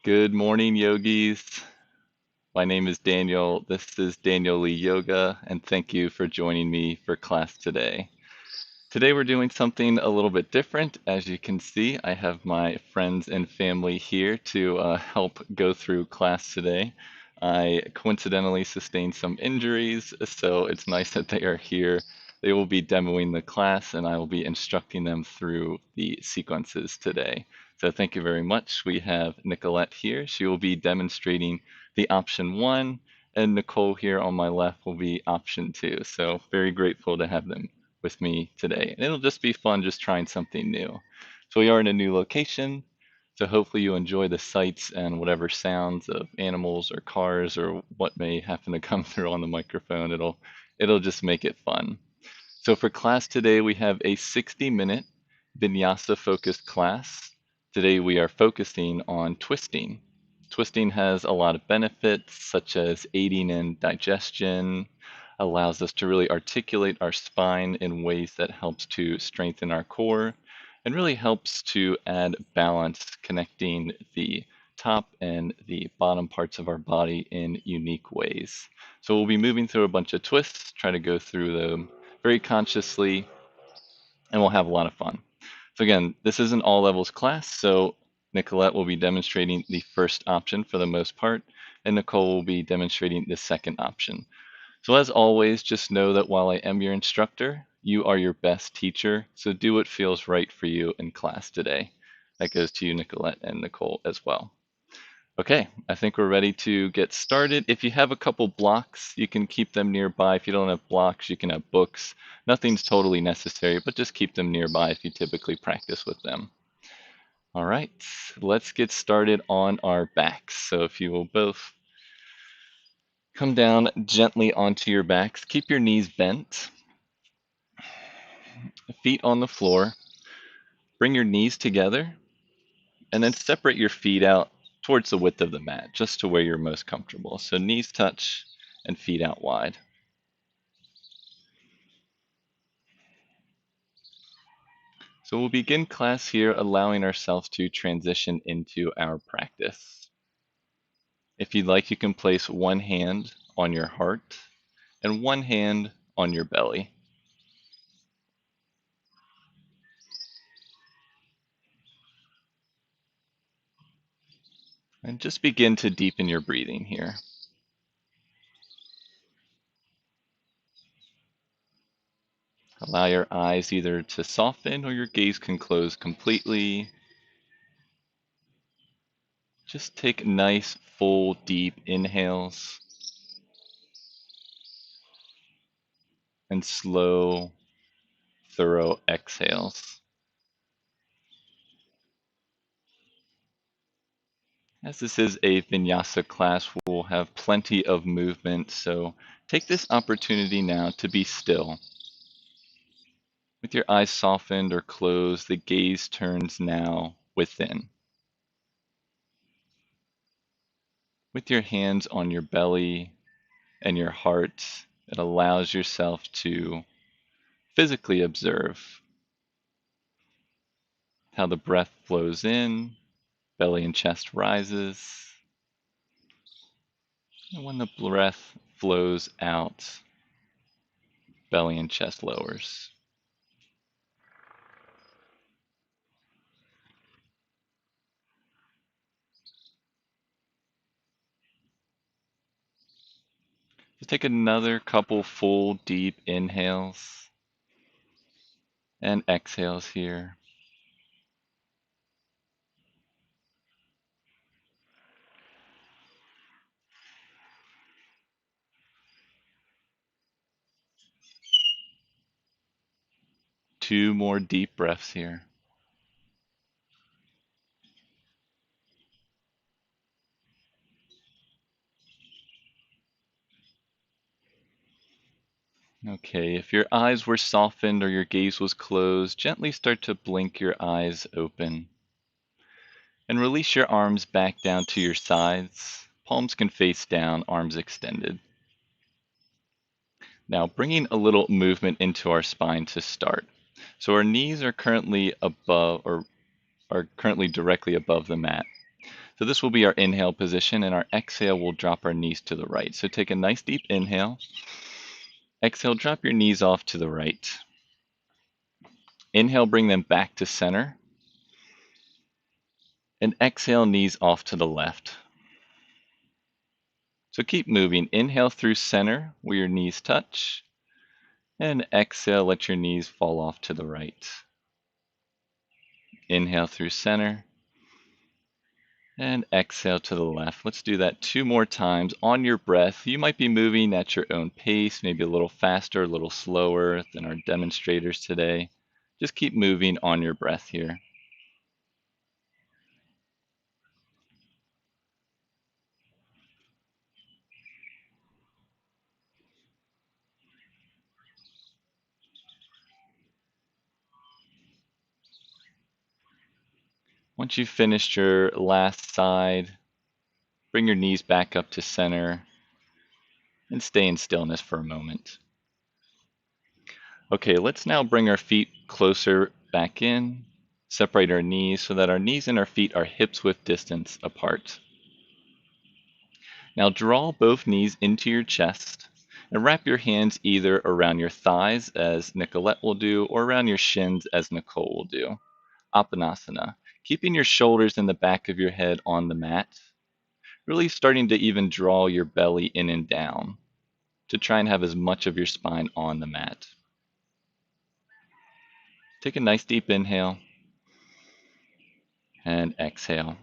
Good morning, yogis. My name is Daniel. This is Daniel Lee Yoga, and thank you for joining me for class today. Today we're doing something a little bit different. As you can see, I have my friends and family here to help go through class today. I coincidentally sustained some injuries, so it's nice that they are here. They will be demoing the class, and I will be instructing them through the sequences today. So thank you very much. We have Nicolette here. She will be demonstrating the option one, and Nicole here on my left will be option two. So very grateful to have them with me today. And it'll just be fun just trying something new. So we are in a new location. So hopefully you enjoy the sights and whatever sounds of animals or cars or what may happen to come through on the microphone. It'll just make it fun. So for class today, we have a 60-minute Vinyasa focused class. Today we are focusing on twisting. Twisting has a lot of benefits, such as aiding in digestion, allows us to really articulate our spine in ways that helps to strengthen our core, and really helps to add balance, connecting the top and the bottom parts of our body in unique ways. So we'll be moving through a bunch of twists, try to go through them very consciously, and we'll have a lot of fun. So again, this is an all levels class, so Nicolette will be demonstrating the first option for the most part, and Nicole will be demonstrating the second option. So as always, just know that while I am your instructor, you are your best teacher, so do what feels right for you in class today. That goes to you, Nicolette and Nicole as well. Okay, I think we're ready to get started. If you have a couple blocks, you can keep them nearby. If you don't have blocks, you can have books. Nothing's totally necessary, but just keep them nearby if you typically practice with them. All right, let's get started on our backs. So if you will both come down gently onto your backs, keep your knees bent, feet on the floor, bring your knees together, and then separate your feet out towards the width of the mat, just to where you're most comfortable. So knees touch and feet out wide. So we'll begin class here, allowing ourselves to transition into our practice. If you'd like, you can place one hand on your heart and one hand on your belly. And just begin to deepen your breathing here. Allow your eyes either to soften or your gaze can close completely. Just take nice, full, deep inhales and slow, thorough exhales. As this is a Vinyasa class, we'll have plenty of movement, so take this opportunity now to be still. With your eyes softened or closed, the gaze turns now within. With your hands on your belly and your heart, it allows yourself to physically observe how the breath flows in, belly and chest rises, and when the breath flows out, belly and chest lowers. Just take another couple full deep inhales and exhales here. Two more deep breaths here. Okay, if your eyes were softened or your gaze was closed, gently start to blink your eyes open. And release your arms back down to your sides. Palms can face down, arms extended. Now, bringing a little movement into our spine to start. So our knees are currently above or are currently directly above the mat. So this will be our inhale position, and our exhale will drop our knees to the right. So take a nice deep inhale. Exhale, drop your knees off to the right. Inhale, bring them back to center. And exhale, knees off to the left. So keep moving. Inhale through center where your knees touch. And exhale, let your knees fall off to the right. Inhale through center. And exhale to the left. Let's do that 2 more times. On your breath, you might be moving at your own pace, maybe a little faster, a little slower than our demonstrators today. Just keep moving on your breath here. Once you've finished your last side, bring your knees back up to center and stay in stillness for a moment. Okay, let's now bring our feet closer back in, separate our knees so that our knees and our feet are hips width distance apart. Now draw both knees into your chest and wrap your hands either around your thighs as Nicolette will do or around your shins as Nicole will do. Apanasana, keeping your shoulders in the back of your head on the mat, really starting to even draw your belly in and down to try and have as much of your spine on the mat. Take a nice deep inhale and exhale.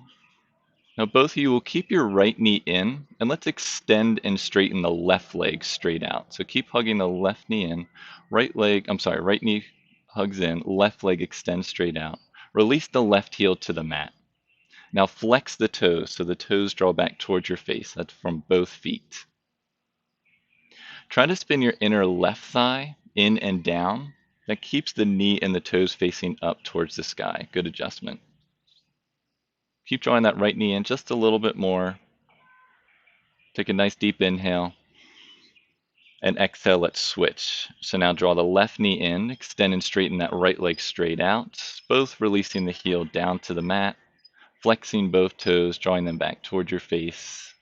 Now both of you will keep your right knee in, and let's extend and straighten the left leg straight out. So keep hugging the left knee in, right knee hugs in, left leg extends straight out. Release the left heel to the mat. Now flex the toes, so the toes draw back towards your face. That's from both feet. Try to spin your inner left thigh in and down. That keeps the knee and the toes facing up towards the sky. Good adjustment. Keep drawing that right knee in just a little bit more. Take a nice deep inhale. And exhale, let's switch. So now draw the left knee in, extend and straighten that right leg straight out, both releasing the heel down to the mat, flexing both toes, drawing them back toward your face,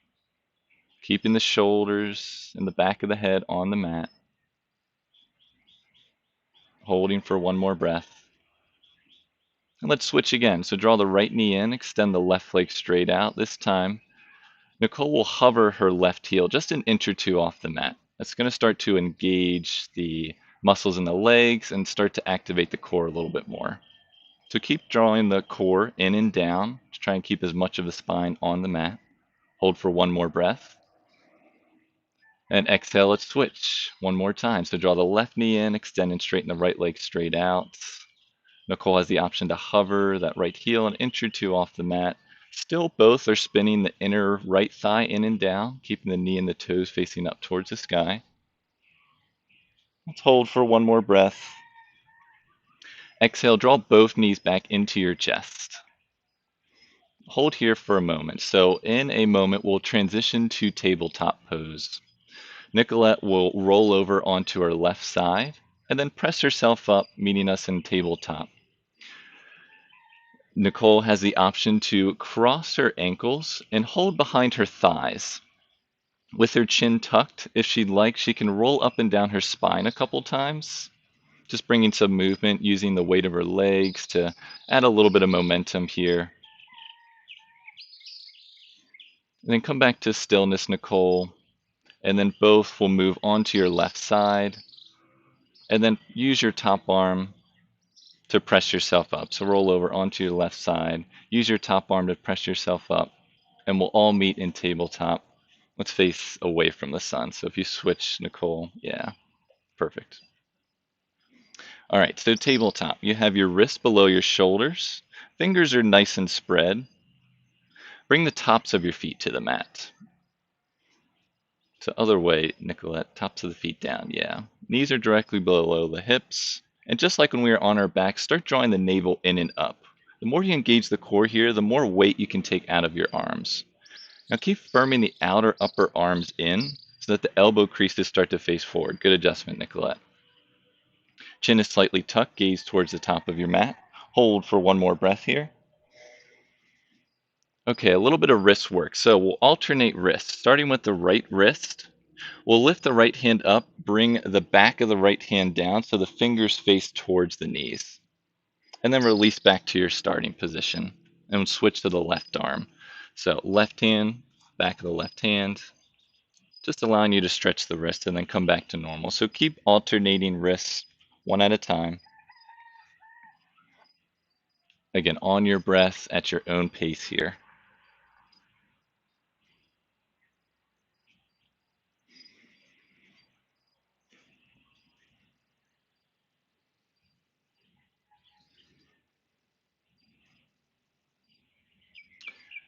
keeping the shoulders and the back of the head on the mat, holding for 1 more breath. And let's switch again. So draw the right knee in, extend the left leg straight out. This time, Nicole will hover her left heel just an inch or 2 off the mat. That's going to start to engage the muscles in the legs and start to activate the core a little bit more. So keep drawing the core in and down to try and keep as much of the spine on the mat. Hold for 1 more breath. And exhale, let's switch 1 more time. So draw the left knee in, extend and straighten the right leg straight out. Nicole has the option to hover that right heel an inch or 2 off the mat. Still, both are spinning the inner right thigh in and down, keeping the knee and the toes facing up towards the sky. Let's hold for 1 more breath. Exhale, draw both knees back into your chest. Hold here for a moment. So in a moment, we'll transition to tabletop pose. Nicolette will roll over onto her left side and then press herself up, meeting us in tabletop. Nicole has the option to cross her ankles and hold behind her thighs. With her chin tucked, if she'd like, she can roll up and down her spine a couple times, just bringing some movement, using the weight of her legs to add a little bit of momentum here. And then come back to stillness, Nicole, and then both will move onto your left side, and then use your top arm to press yourself up. So roll over onto your left side, use your top arm to press yourself up, and we'll all meet in tabletop. Let's face away from the sun. So if you switch, Nicole, yeah, perfect. All right, so tabletop. You have your wrists below your shoulders. Fingers are nice and spread. Bring the tops of your feet to the mat. So other way, Nicolette, tops of the feet down, yeah. Knees are directly below the hips. And just like when we are on our back, start drawing the navel in and up. The more you engage the core here, the more weight you can take out of your arms. Now keep firming the outer upper arms in so that the elbow creases start to face forward. Good adjustment, Nicolette. Chin is slightly tucked, gaze towards the top of your mat. Hold for 1 more breath here. Okay, a little bit of wrist work. So we'll alternate wrists, starting with the right wrist. We'll lift the right hand up, bring the back of the right hand down so the fingers face towards the knees, and then release back to your starting position. And we'll switch to the left arm. So left hand, back of the left hand, just allowing you to stretch the wrist and then come back to normal. So keep alternating wrists one at a time. Again, on your breath at your own pace here.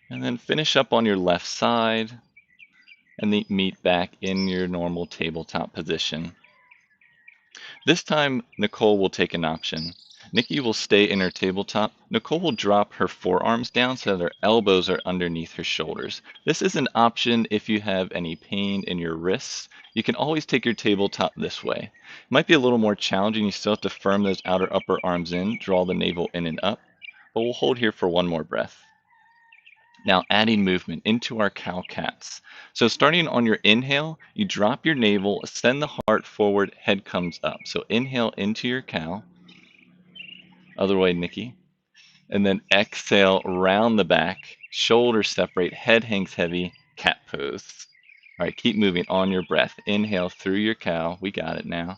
And then finish up on your left side and then meet back in your normal tabletop position. This time, Nicole will take an option. Nikki will stay in her tabletop. Nicole will drop her forearms down so that her elbows are underneath her shoulders. This is an option if you have any pain in your wrists. You can always take your tabletop this way. It might be a little more challenging. You still have to firm those outer upper arms in, draw the navel in and up. But we'll hold here for one more breath. Now adding movement into our cow-cats. So starting on your inhale, you drop your navel, send the heart forward, head comes up. So inhale into your cow. Other way, Nikki. And then exhale, round the back, shoulders separate, head hangs heavy, cat pose. All right, keep moving on your breath. Inhale through your cow. We got it now.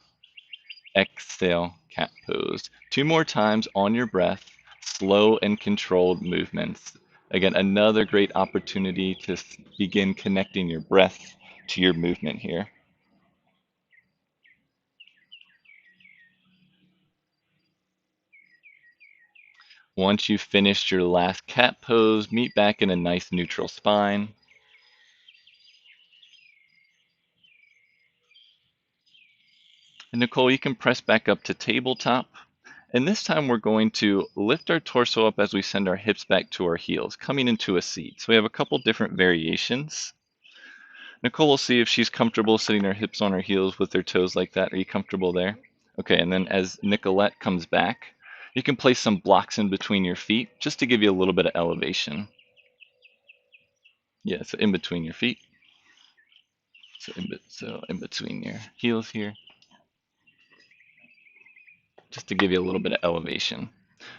Exhale, cat pose. Two more times on your breath, slow and controlled movements. Again, another great opportunity to begin connecting your breath to your movement here. Once you've finished your last cat pose, meet back in a nice neutral spine. And Nicole, you can press back up to tabletop. And this time we're going to lift our torso up as we send our hips back to our heels, coming into a seat. So we have a couple different variations. Nicole will see if she's comfortable sitting her hips on her heels with her toes like that. Are you comfortable there? Okay, and then as Nicolette comes back, you can place some blocks in between your feet just to give you a little bit of elevation. Yeah, so in between your feet. So in between your heels here, just to give you a little bit of elevation.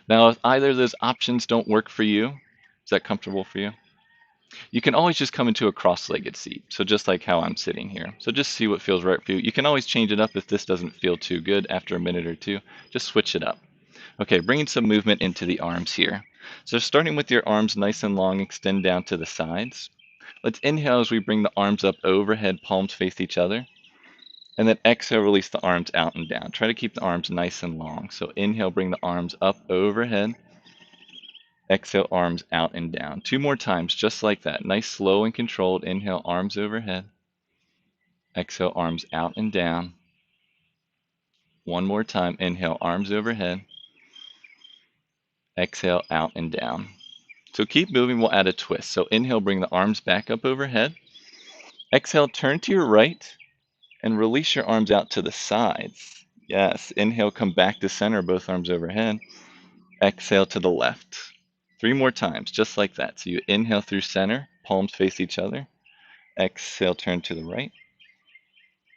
Now, if either of those options don't work for you, is that comfortable for you? You can always just come into a cross-legged seat. So just like how I'm sitting here. So just see what feels right for you. You can always change it up if this doesn't feel too good after a minute or two. Just switch it up. Okay, bringing some movement into the arms here. So starting with your arms nice and long, extend down to the sides. Let's inhale as we bring the arms up overhead, palms face each other. And then exhale, release the arms out and down. Try to keep the arms nice and long. So inhale, bring the arms up overhead. Exhale, arms out and down. Two more times, just like that. Nice, slow and controlled. Inhale, arms overhead. Exhale, arms out and down. One more time. Inhale, arms overhead. Exhale, out and down. So keep moving. We'll add a twist. So inhale, bring the arms back up overhead. Exhale, turn to your right and release your arms out to the sides. Yes. Inhale, come back to center, both arms overhead. Exhale to the left. Three more times, just like that. So you inhale through center, palms face each other. Exhale, turn to the right.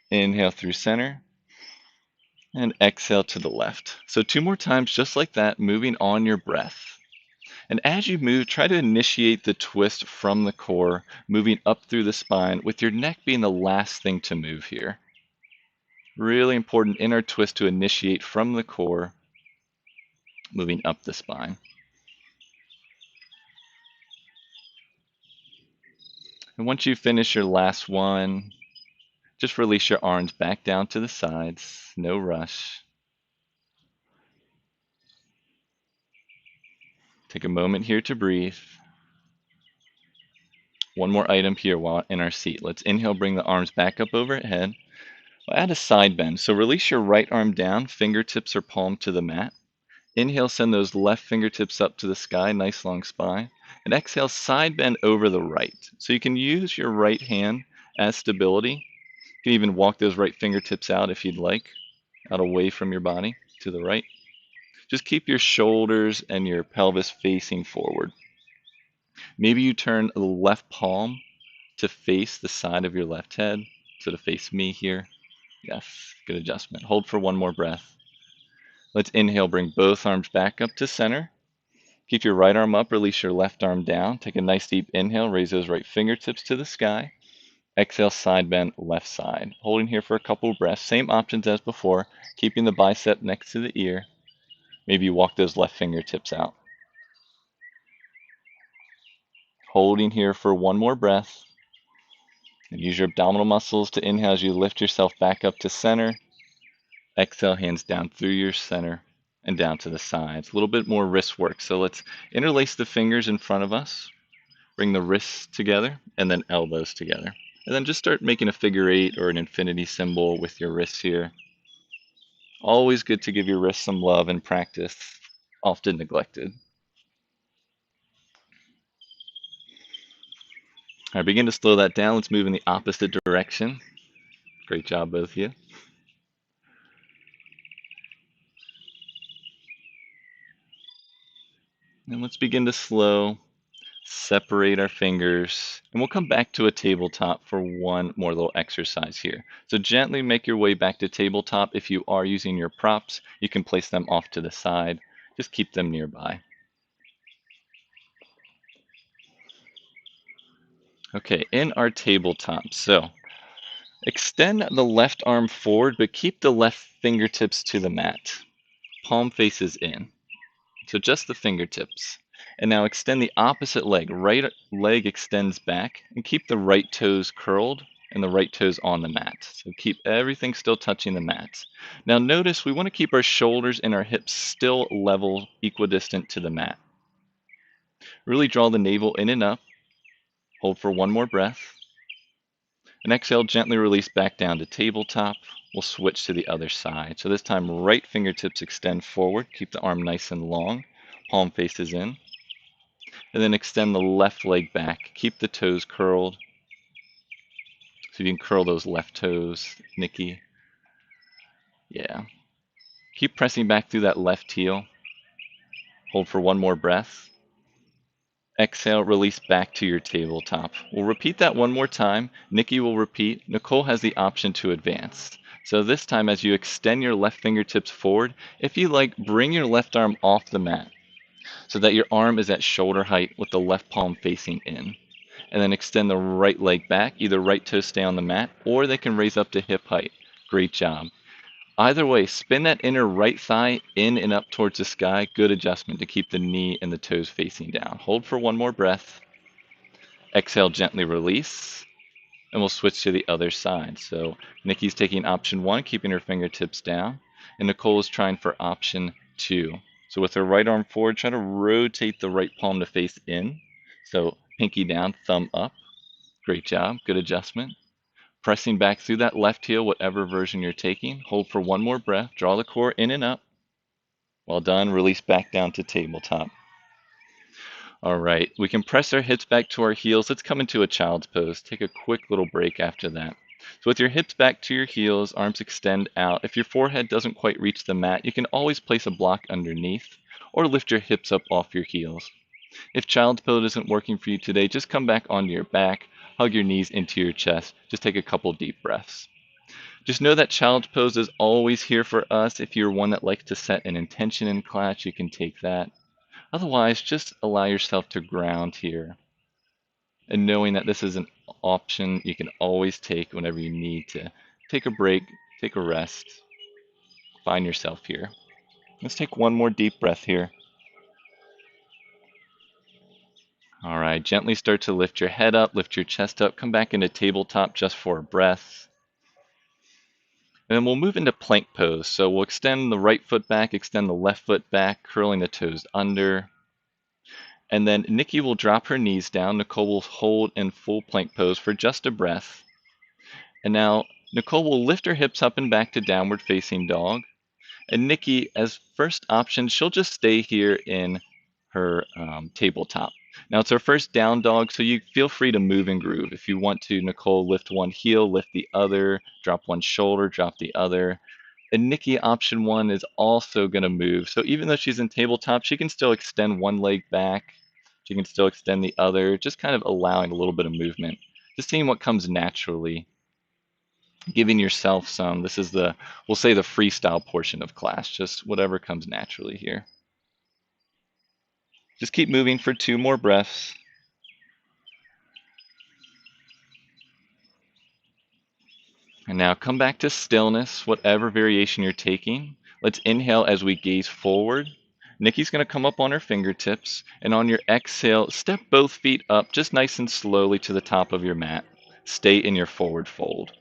Inhale through center. And exhale to the left. So two more times, just like that, moving on your breath. And as you move, try to initiate the twist from the core, moving up through the spine, with your neck being the last thing to move here. Really important in our twist to initiate from the core, moving up the spine. And once you finish your last one, just release your arms back down to the sides, no rush. Take a moment here to breathe. One more item here while in our seat. Let's inhale, bring the arms back up overhead. We'll add a side bend. So release your right arm down, fingertips or palm to the mat. Inhale, send those left fingertips up to the sky, nice long spine. And exhale, side bend over the right. So you can use your right hand as stability. You can even walk those right fingertips out if you'd like, out away from your body to the right. Just keep your shoulders and your pelvis facing forward. Maybe you turn the left palm to face the side of your left head, so to face me here. Yes, good adjustment. Hold for one more breath. Let's inhale, bring both arms back up to center. Keep your right arm up, release your left arm down. Take a nice deep inhale, raise those right fingertips to the sky. Exhale, side bend, left side. Holding here for a couple of breaths. Same options as before, keeping the bicep next to the ear. Maybe you walk those left fingertips out. Holding here for one more breath. And use your abdominal muscles to inhale as you lift yourself back up to center. Exhale, hands down through your center and down to the sides. A little bit more wrist work. So let's interlace the fingers in front of us. Bring the wrists together and then elbows together. And then just start making a figure eight or an infinity symbol with your wrists here. Always good to give your wrists some love and practice, often neglected. All right, begin to slow that down. Let's move in the opposite direction. Great job, both of you. And let's begin to slow, separate our fingers, and we'll come back to a tabletop for one more little exercise here. So gently make your way back to tabletop. If you are using your props, you can place them off to the side. Just keep them nearby. Okay, in our tabletop, so extend the left arm forward, but keep the left fingertips to the mat. Palm faces in. So just the fingertips. And now extend the opposite leg. Right leg extends back and keep the right toes curled and the right toes on the mat. So keep everything still touching the mat. Now notice we want to keep our shoulders and our hips still level, equidistant to the mat. Really draw the navel in and up. Hold for one more breath. And exhale, gently release back down to tabletop. We'll switch to the other side. So this time, right fingertips extend forward. Keep the arm nice and long. Palm faces in. And then extend the left leg back. Keep the toes curled. So you can curl those left toes, Nikki. Yeah. Keep pressing back through that left heel. Hold for one more breath. Exhale, release back to your tabletop. We'll repeat that one more time. Nikki will repeat. Nicole has the option to advance. So this time, as you extend your left fingertips forward, if you like, bring your left arm off the mat so that your arm is at shoulder height with the left palm facing in. And then extend the right leg back. Either right toes stay on the mat, or they can raise up to hip height. Great job. Either way, spin that inner right thigh in and up towards the sky. Good adjustment to keep the knee and the toes facing down. Hold for one more breath. Exhale, gently release. And we'll switch to the other side. So Nikki's taking option one, keeping her fingertips down. And Nicole is trying for option two. So with her right arm forward, try to rotate the right palm to face in. So pinky down, thumb up. Great job. Good adjustment. Pressing back through that left heel, whatever version you're taking. Hold for one more breath. Draw the core in and up. Well done. Release back down to tabletop. All right. We can press our hips back to our heels. Let's come into a child's pose. Take a quick little break after that. So with your hips back to your heels, arms extend out. If your forehead doesn't quite reach the mat, you can always place a block underneath or lift your hips up off your heels. If child's pose isn't working for you today, just come back onto your back, hug your knees into your chest. Just take a couple deep breaths. Just know that child's pose is always here for us. If you're one that likes to set an intention in class, you can take that. Otherwise, just allow yourself to ground here. And knowing that this is an option you can always take whenever you need to take a break, take a rest, find yourself here. Let's take one more deep breath here. All right, gently start to lift your head up, lift your chest up, come back into tabletop just for a breath. And then we'll move into plank pose. So we'll extend the right foot back, extend the left foot back, curling the toes under. And then Nikki will drop her knees down. Nicole will hold in full plank pose for just a breath. And now Nicole will lift her hips up and back to downward facing dog. And Nikki, as first option, she'll just stay here in her tabletop. Now it's our first down dog, so you feel free to move and groove. If you want to, Nicole, lift one heel, lift the other, drop one shoulder, drop the other. And Nikki, option one, is also going to move. So even though she's in tabletop, she can still extend one leg back, You can still extend the other, just kind of allowing a little bit of movement. Just seeing what comes naturally, giving yourself some, this is the, we'll say the freestyle portion of class, just whatever comes naturally here. Just keep moving for 2 more breaths. And now come back to stillness, whatever variation you're taking. Let's inhale as we gaze forward. Nikki's going to come up on her fingertips, and on your exhale, step both feet up just nice and slowly to the top of your mat. Stay in your forward fold.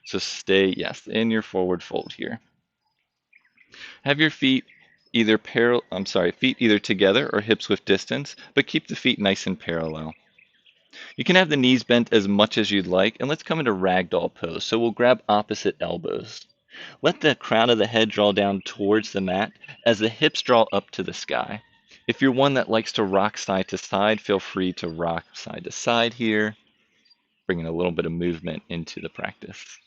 So stay, yes, in your forward fold here. Have your feet either feet either together or hips width distance, but keep the feet nice and parallel. You can have the knees bent as much as you'd like, and let's come into Ragdoll Pose. So we'll grab opposite elbows. Let the crown of the head draw down towards the mat as the hips draw up to the sky. If you're one that likes to rock side to side, feel free to rock side to side here, bringing a little bit of movement into the practice.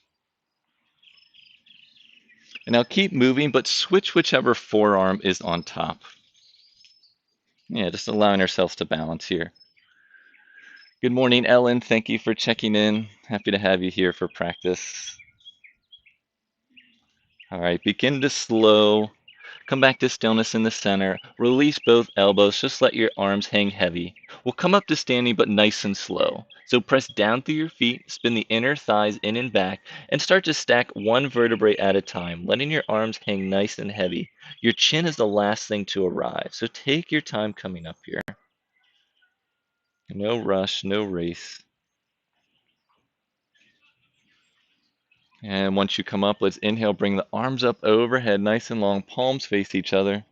And now keep moving, but switch whichever forearm is on top. Yeah, just allowing ourselves to balance here. Good morning, Ellen. Thank you for checking in. Happy to have you here for practice. All right, begin to slow. Come back to stillness in the center. Release both elbows. Just let your arms hang heavy. We'll come up to standing, but nice and slow. So press down through your feet, spin the inner thighs in and back, and start to stack one vertebrae at a time, letting your arms hang nice and heavy. Your chin is the last thing to arrive, so take your time coming up here. No rush, no race. And once you come up, let's inhale, bring the arms up overhead, nice and long, palms face each other.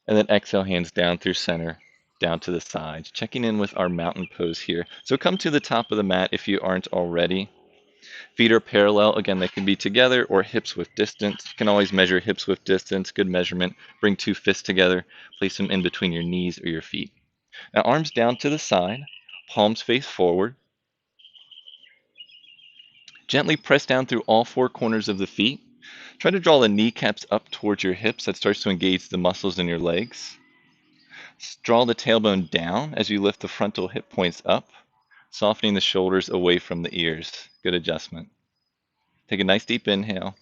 And then exhale, hands down through center, down to the sides. Checking in with our mountain pose here. So come to the top of the mat if you aren't already. Feet are parallel. Again, they can be together or hips width distance. You can always measure hips width distance, good measurement. Bring 2 fists together, place them in between your knees or your feet. Now arms down to the side, palms face forward. Gently press down through all 4 corners of the feet. Try to draw the kneecaps up towards your hips. That starts to engage the muscles in your legs. Draw the tailbone down as you lift the frontal hip points up, softening the shoulders away from the ears. Good adjustment. Take a nice deep inhale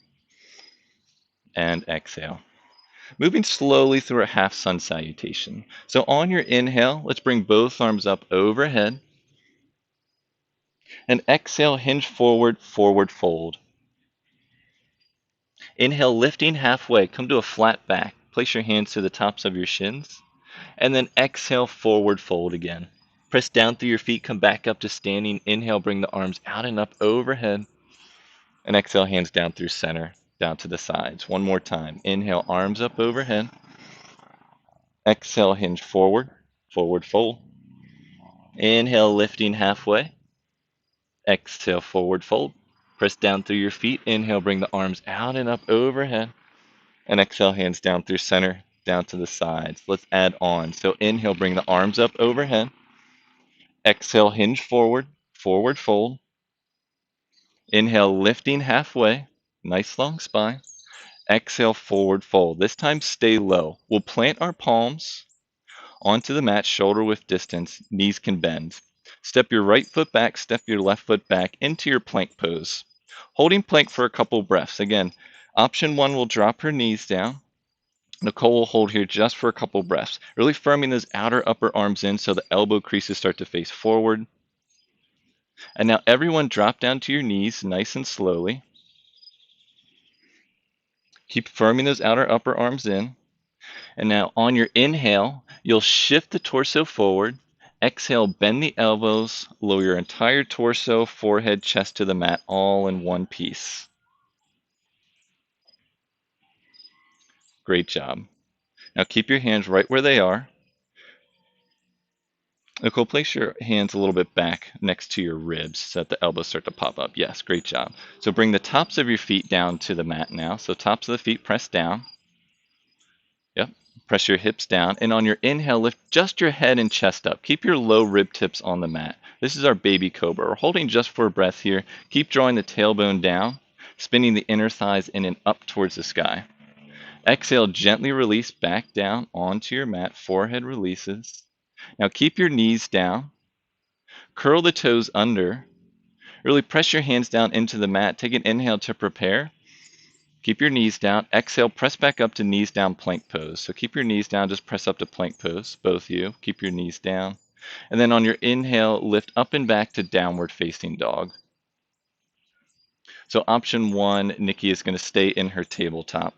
and exhale. Moving slowly through a half sun salutation. So on your inhale, let's bring both arms up overhead. And exhale, hinge forward, forward fold. Inhale, lifting halfway, come to a flat back. Place your hands to the tops of your shins. And then exhale, forward fold again. Press down through your feet, come back up to standing. Inhale, bring the arms out and up overhead. And exhale, hands down through center, down to the sides. One more time. Inhale, arms up overhead. Exhale, hinge forward, forward fold. Inhale, lifting halfway. Exhale, forward fold. Press down through your feet. Inhale, bring the arms out and up overhead. And exhale, hands down through center, down to the sides. Let's add on. So inhale, bring the arms up overhead. Exhale, hinge forward, forward fold. Inhale, lifting halfway. Nice long spine. Exhale, forward fold. This time, stay low. We'll plant our palms onto the mat, shoulder width distance. Knees can bend. Step your right foot back, step your left foot back into your plank pose. Holding plank for a couple breaths. Again, option 1 will drop her knees down. Nicole will hold here just for a couple breaths, really firming those outer upper arms in so the elbow creases start to face forward. And now everyone drop down to your knees nice and slowly. Keep firming those outer upper arms in. And now on your inhale, you'll shift the torso forward. Exhale, bend the elbows, lower your entire torso, forehead, chest to the mat, all in one piece. Great job. Now keep your hands right where they are. Nicole, place your hands a little bit back next to your ribs so that the elbows start to pop up. Yes, great job. So bring the tops of your feet down to the mat now. So tops of the feet press down. Yep. Press your hips down. And on your inhale, lift just your head and chest up. Keep your low rib tips on the mat. This is our baby cobra. We're holding just for a breath here. Keep drawing the tailbone down, spinning the inner thighs in and up towards the sky. Exhale, gently release back down onto your mat. Forehead releases. Now keep your knees down, curl the toes under, really press your hands down into the mat. Take an inhale to prepare. Keep your knees down. Exhale, press back up to knees down plank pose. So keep your knees down, just press up to plank pose, both of you. Keep your knees down. And then on your inhale, lift up and back to downward facing dog. So option 1, Nikki is going to stay in her tabletop.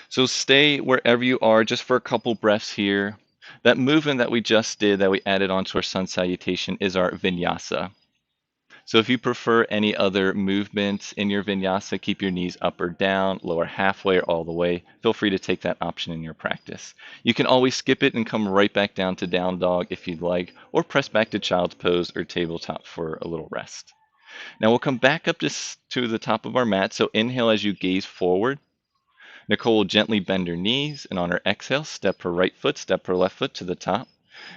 So stay wherever you are just for a couple breaths here. That movement that we just did, that we added onto our sun salutation, is our Vinyasa. So if you prefer any other movements in your Vinyasa, keep your knees up or down, lower halfway or all the way, feel free to take that option in your practice. You can always skip it and come right back down to down dog if you'd like, or press back to child's pose or tabletop for a little rest. Now we'll come back up to the top of our mat. So inhale as you gaze forward. Nicole will gently bend her knees, and on her exhale, step her right foot, step her left foot to the top.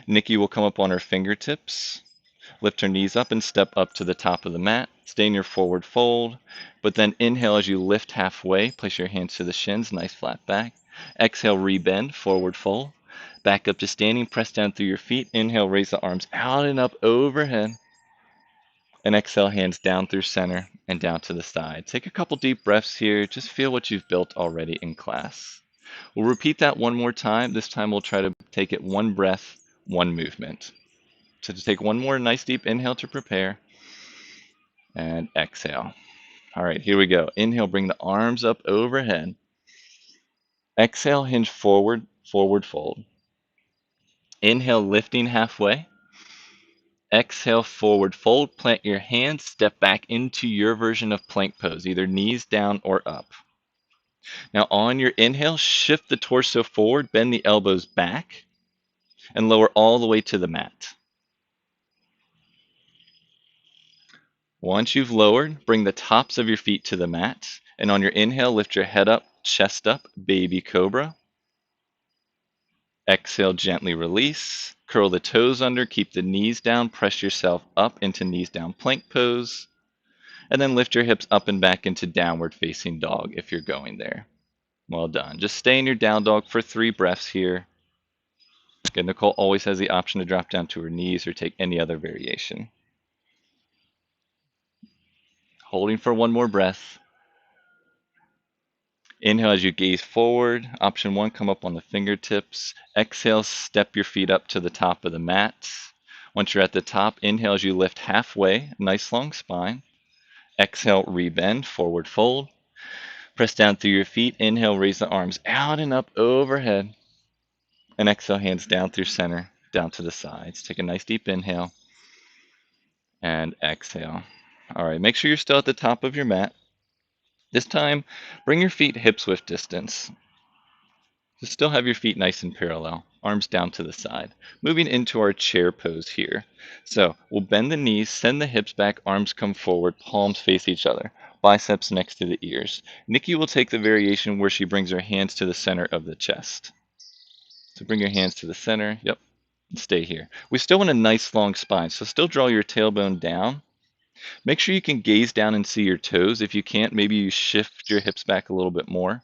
Nikki will come up on her fingertips, lift her knees up and step up to the top of the mat. Stay in your forward fold, but then inhale as you lift halfway. Place your hands to the shins, nice flat back. Exhale, rebend, forward fold. Back up to standing, press down through your feet. Inhale, raise the arms out and up overhead. And exhale, hands down through center and down to the side. Take a couple deep breaths here. Just feel what you've built already in class. We'll repeat that one more time. This time we'll try to take it one breath, one movement. So to take one more nice deep inhale to prepare. And exhale. All right, here we go. Inhale, bring the arms up overhead. Exhale, hinge forward, forward fold. Inhale, lifting halfway. Exhale, forward fold. Plant your hands, step back into your version of plank pose, either knees down or up. Now on your inhale, shift the torso forward, bend the elbows back, and lower all the way to the mat. Once you've lowered, bring the tops of your feet to the mat, and on your inhale, lift your head up, chest up, baby cobra. Exhale, gently release. Curl the toes under, keep the knees down, press yourself up into knees down plank pose, and then lift your hips up and back into downward facing dog if you're going there. Well done. Just stay in your down dog for 3 breaths here. Again, Nicole always has the option to drop down to her knees or take any other variation. Holding for one more breath. Inhale as you gaze forward. Option 1, come up on the fingertips. Exhale, step your feet up to the top of the mat. Once you're at the top, inhale as you lift halfway, nice long spine. Exhale, rebend, forward fold. Press down through your feet. Inhale, raise the arms out and up overhead. And exhale, hands down through center, down to the sides. Take a nice deep inhale. And exhale. All right, make sure you're still at the top of your mat. This time, bring your feet hip-width distance. So still have your feet nice and parallel, arms down to the side. Moving into our chair pose here. So we'll bend the knees, send the hips back, arms come forward, palms face each other, biceps next to the ears. Nikki will take the variation where she brings her hands to the center of the chest. So bring your hands to the center, yep, and stay here. We still want a nice long spine, so still draw your tailbone down. Make sure you can gaze down and see your toes. If you can't, maybe you shift your hips back a little bit more.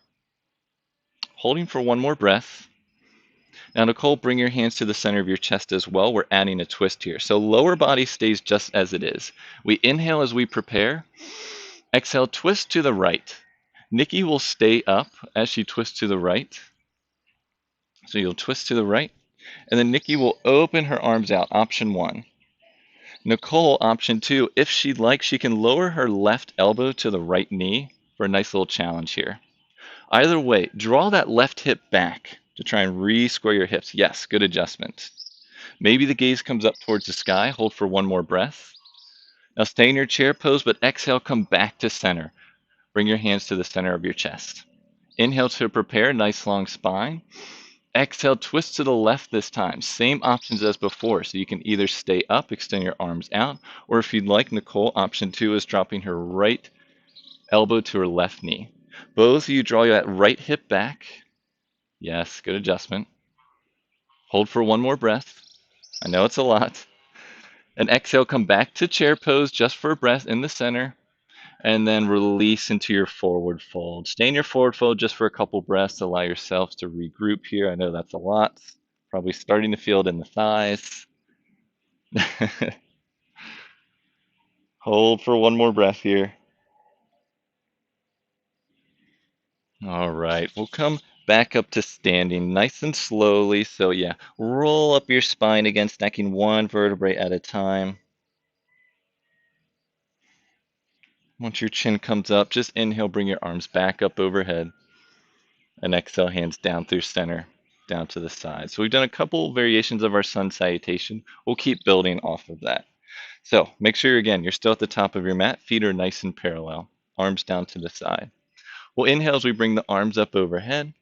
Holding for one more breath. Now, Nicole, bring your hands to the center of your chest as well. We're adding a twist here. So lower body stays just as it is. We inhale as we prepare. Exhale, twist to the right. Nikki will stay up as she twists to the right. So you'll twist to the right. And then Nikki will open her arms out, option 1. Nicole, option 2, if she'd like, she can lower her left elbow to the right knee for a nice little challenge here. Either way, draw that left hip back to try and re-square your hips. Yes, good adjustment. Maybe the gaze comes up towards the sky. Hold for one more breath. Now stay in your chair pose, but exhale, come back to center. Bring your hands to the center of your chest. Inhale to prepare, nice long spine. Exhale, twist to the left this time. Same options as before. So you can either stay up, extend your arms out, or if you'd like, Nicole, option 2 is dropping her right elbow to her left knee. Both of you draw that right hip back. Yes, good adjustment. Hold for one more breath. I know it's a lot. And exhale, come back to chair pose just for a breath in the center. And then release into your forward fold. Stay in your forward fold just for a couple breaths. Allow yourselves to regroup here. I know that's a lot. Probably starting to feel it in the thighs. Hold for one more breath here. All right, we'll come back up to standing nice and slowly. So yeah, roll up your spine again, stacking one vertebrae at a time. Once your chin comes up, just inhale, bring your arms back up overhead. And exhale, hands down through center, down to the side. So we've done a couple variations of our sun salutation. We'll keep building off of that. So make sure, again, you're still at the top of your mat. Feet are nice and parallel. Arms down to the side. We'll inhale as we bring the arms up overhead.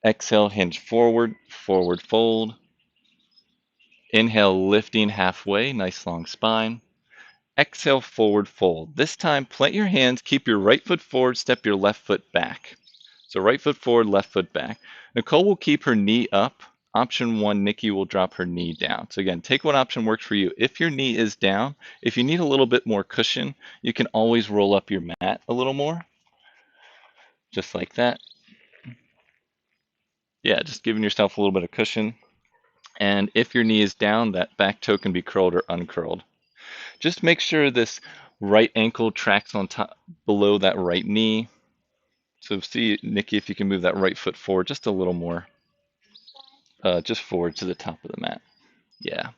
Exhale, hinge forward, forward fold. Inhale, lifting halfway, nice long spine. Exhale, forward fold. This time, plant your hands, keep your right foot forward, step your left foot back. So right foot forward, left foot back. Nicole will keep her knee up. Option 1, Nikki will drop her knee down. So again, take what option works for you. If your knee is down, if you need a little bit more cushion, you can always roll up your mat a little more. Just like that. Yeah, just giving yourself a little bit of cushion. And if your knee is down, that back toe can be curled or uncurled. Just make sure this right ankle tracks on top below that right knee. So see, Nikki, if you can move that right foot forward just a little more. Just forward to the top of the mat. Yeah.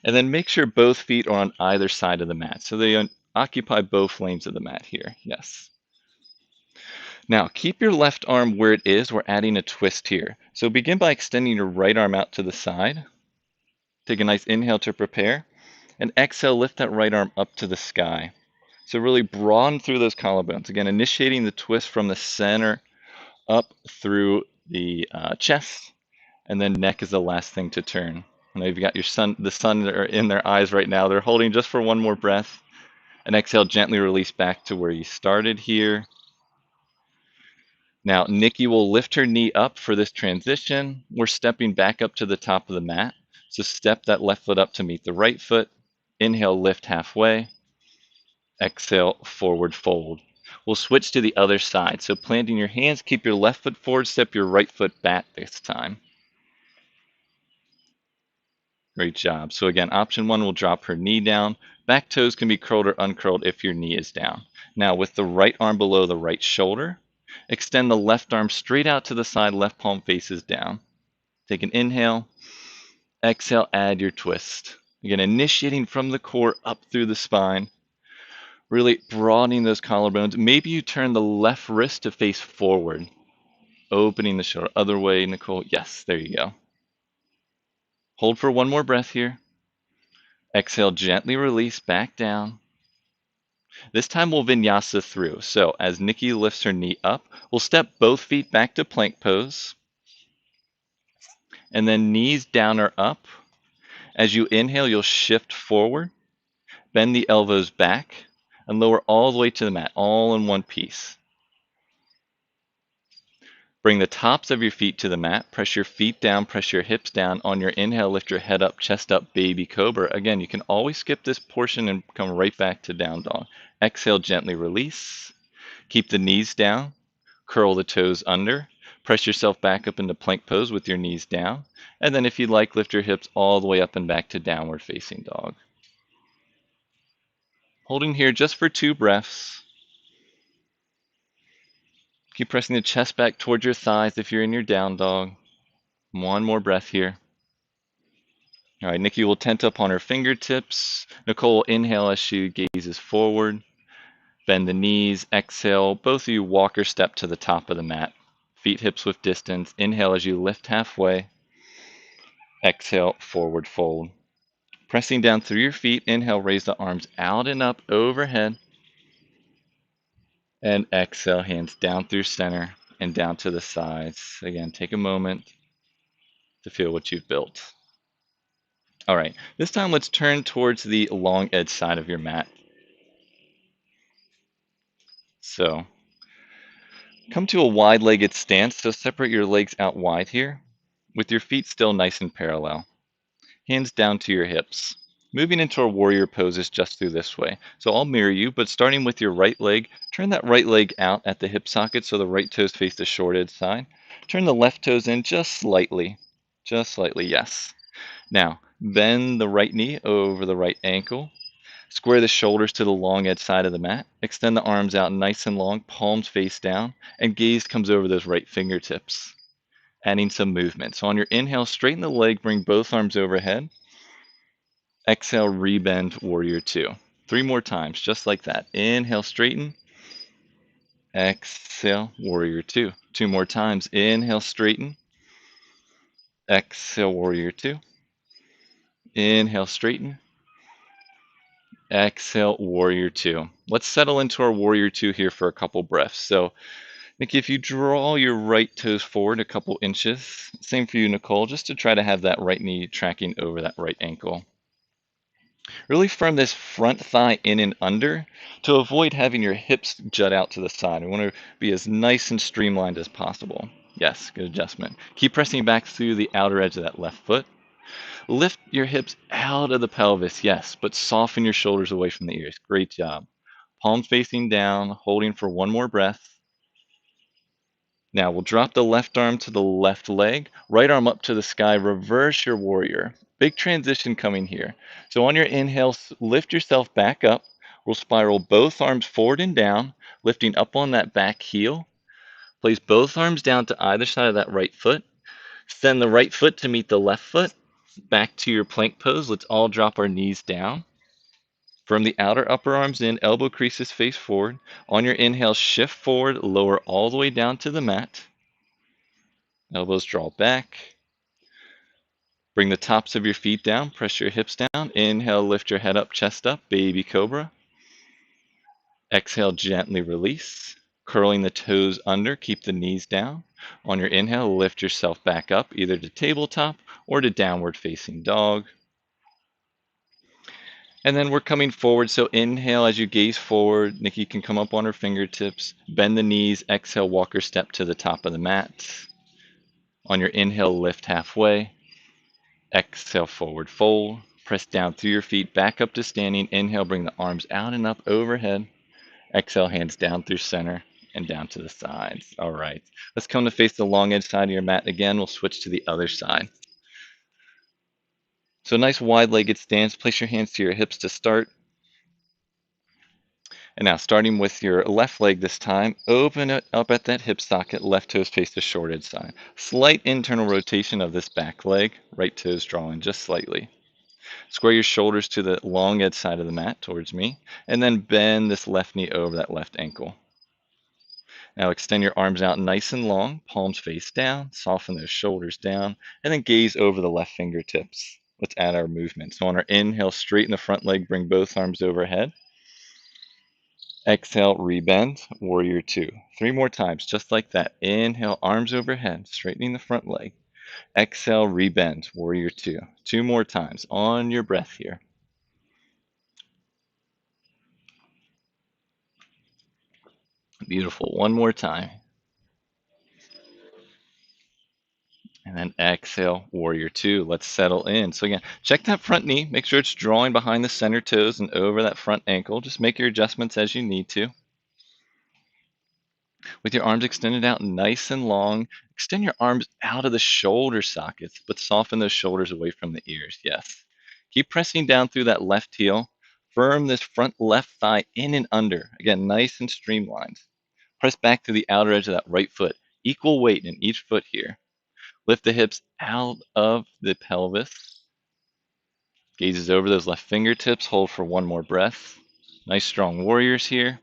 And then make sure both feet are on either side of the mat. So they occupy both lanes of the mat here. Yes. Now, keep your left arm where it is. We're adding a twist here. So begin by extending your right arm out to the side. Take a nice inhale to prepare. And exhale, lift that right arm up to the sky. So really broaden through those collarbones. Again, initiating the twist from the center up through the chest. And then neck is the last thing to turn. I know you've got the sun in their eyes right now. They're holding just for one more breath. And exhale, gently release back to where you started here. Now, Nikki will lift her knee up for this transition. We're stepping back up to the top of the mat. So step that left foot up to meet the right foot. Inhale, lift halfway. Exhale, forward fold. We'll switch to the other side. So planting your hands, keep your left foot forward, step your right foot back this time. Great job. So again, option 1 will drop her knee down. Back toes can be curled or uncurled if your knee is down. Now with the right arm below the right shoulder, extend the left arm straight out to the side, left palm faces down. Take an inhale. Exhale, add your twist. Again, initiating from the core up through the spine. Really broadening those collarbones. Maybe you turn the left wrist to face forward. Opening the shoulder. Other way, Nicole. Yes, there you go. Hold for one more breath here. Exhale, gently release back down. This time we'll vinyasa through. So as Nikki lifts her knee up, we'll step both feet back to plank pose. And then knees down or up. As you inhale, you'll shift forward, bend the elbows back, and lower all the way to the mat, all in one piece. Bring the tops of your feet to the mat. Press your feet down, press your hips down. On your inhale, lift your head up, chest up, baby cobra. Again, you can always skip this portion and come right back to down dog. Exhale, gently release. Keep the knees down. Curl the toes under. Press yourself back up into plank pose with your knees down. And then if you'd like, lift your hips all the way up and back to downward facing dog. Holding here just for 2 breaths. Keep pressing the chest back towards your thighs if you're in your down dog. One more breath here. All right, Nikki will tent up on her fingertips. Nicole will inhale as she gazes forward. Bend the knees, exhale. Both of you walk or step to the top of the mat. Feet hips width distance. Inhale as you lift halfway. Exhale, forward fold. Pressing down through your feet. Inhale, raise the arms out and up overhead. And exhale, hands down through center and down to the sides. Again, take a moment to feel what you've built. All right, this time let's turn towards the long edge side of your mat. So come to a wide-legged stance. So separate your legs out wide here with your feet still nice and parallel. Hands down to your hips. Moving into our warrior poses just through this way. So I'll mirror you, but starting with your right leg, turn that right leg out at the hip socket so the right toes face the short edge side. Turn the left toes in just slightly. Just slightly, yes. Now, bend the right knee over the right ankle. Square the shoulders to the long edge side of the mat. Extend the arms out nice and long, palms face down, and gaze comes over those right fingertips, adding some movement. So on your inhale, straighten the leg, bring both arms overhead. Exhale, rebend, warrior two. 3 more times, just like that. Inhale, straighten. Exhale, warrior two. 2 more times. Inhale, straighten. Exhale, warrior two. Inhale, straighten. Exhale, warrior two. Let's settle into our warrior two here for a couple breaths. So, Nikki, if you draw your right toes forward a couple inches, same for you, Nicole, just to try to have that right knee tracking over that right ankle. Really firm this front thigh in and under to avoid having your hips jut out to the side. We want to be as nice and streamlined as possible. Yes, good adjustment. Keep pressing back through the outer edge of that left foot. Lift your hips out of the pelvis, yes, but soften your shoulders away from the ears. Great job. Palms facing down, holding for one more breath. Now we'll drop the left arm to the left leg, right arm up to the sky, reverse your warrior. Big transition coming here. So on your inhale, lift yourself back up. We'll spiral both arms forward and down, lifting up on that back heel. Place both arms down to either side of that right foot. Send the right foot to meet the left foot. Back to your plank pose. Let's all drop our knees down. From the outer upper arms in, elbow creases face forward. On your inhale, shift forward, lower all the way down to the mat. Elbows draw back. Bring the tops of your feet down, press your hips down. Inhale, lift your head up, chest up, baby cobra. Exhale, gently release. Curling the toes under, keep the knees down. On your inhale, lift yourself back up, either to tabletop or to downward facing dog. And then we're coming forward, so inhale as you gaze forward. Nikki can come up on her fingertips. Bend the knees, exhale, walker step to the top of the mat. On your inhale, lift halfway. Exhale, forward fold. Press down through your feet, back up to standing. Inhale, bring the arms out and up overhead. Exhale, hands down through center and down to the sides. All right, let's come to face the long edge side of your mat again. We'll switch to the other side. So nice wide-legged stance. Place your hands to your hips to start. And now starting with your left leg this time, open it up at that hip socket, left toes face the short edge side. Slight internal rotation of this back leg, right toes drawing just slightly. Square your shoulders to the long edge side of the mat towards me, and then bend this left knee over that left ankle. Now extend your arms out nice and long, palms face down, soften those shoulders down, and then gaze over the left fingertips. Let's add our movement. So on our inhale, straighten the front leg, bring both arms overhead. Exhale, rebend, warrior two. 3 more times, just like that. Inhale, arms overhead, straightening the front leg. Exhale, rebend, warrior two. 2 more times on your breath here. Beautiful. 1 more time. And then exhale, warrior two. Let's settle in. So again, check that front knee. Make sure it's drawing behind the center toes and over that front ankle. Just make your adjustments as you need to. With your arms extended out nice and long, extend your arms out of the shoulder sockets, but soften those shoulders away from the ears. Yes. Keep pressing down through that left heel. Firm this front left thigh in and under. Again, nice and streamlined. Press back to the outer edge of that right foot. Equal weight in each foot here. Lift the hips out of the pelvis. Gazes over those left fingertips. Hold for 1 more breath. Nice strong warriors here.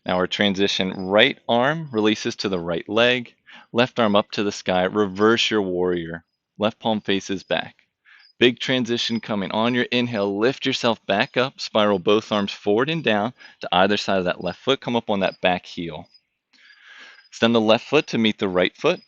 Now our transition, right arm releases to the right leg. Left arm up to the sky. Reverse your warrior. Left palm faces back. Big transition coming. On your inhale, lift yourself back up. Spiral both arms forward and down to either side of that left foot. Come up on that back heel. Extend the left foot to meet the right foot.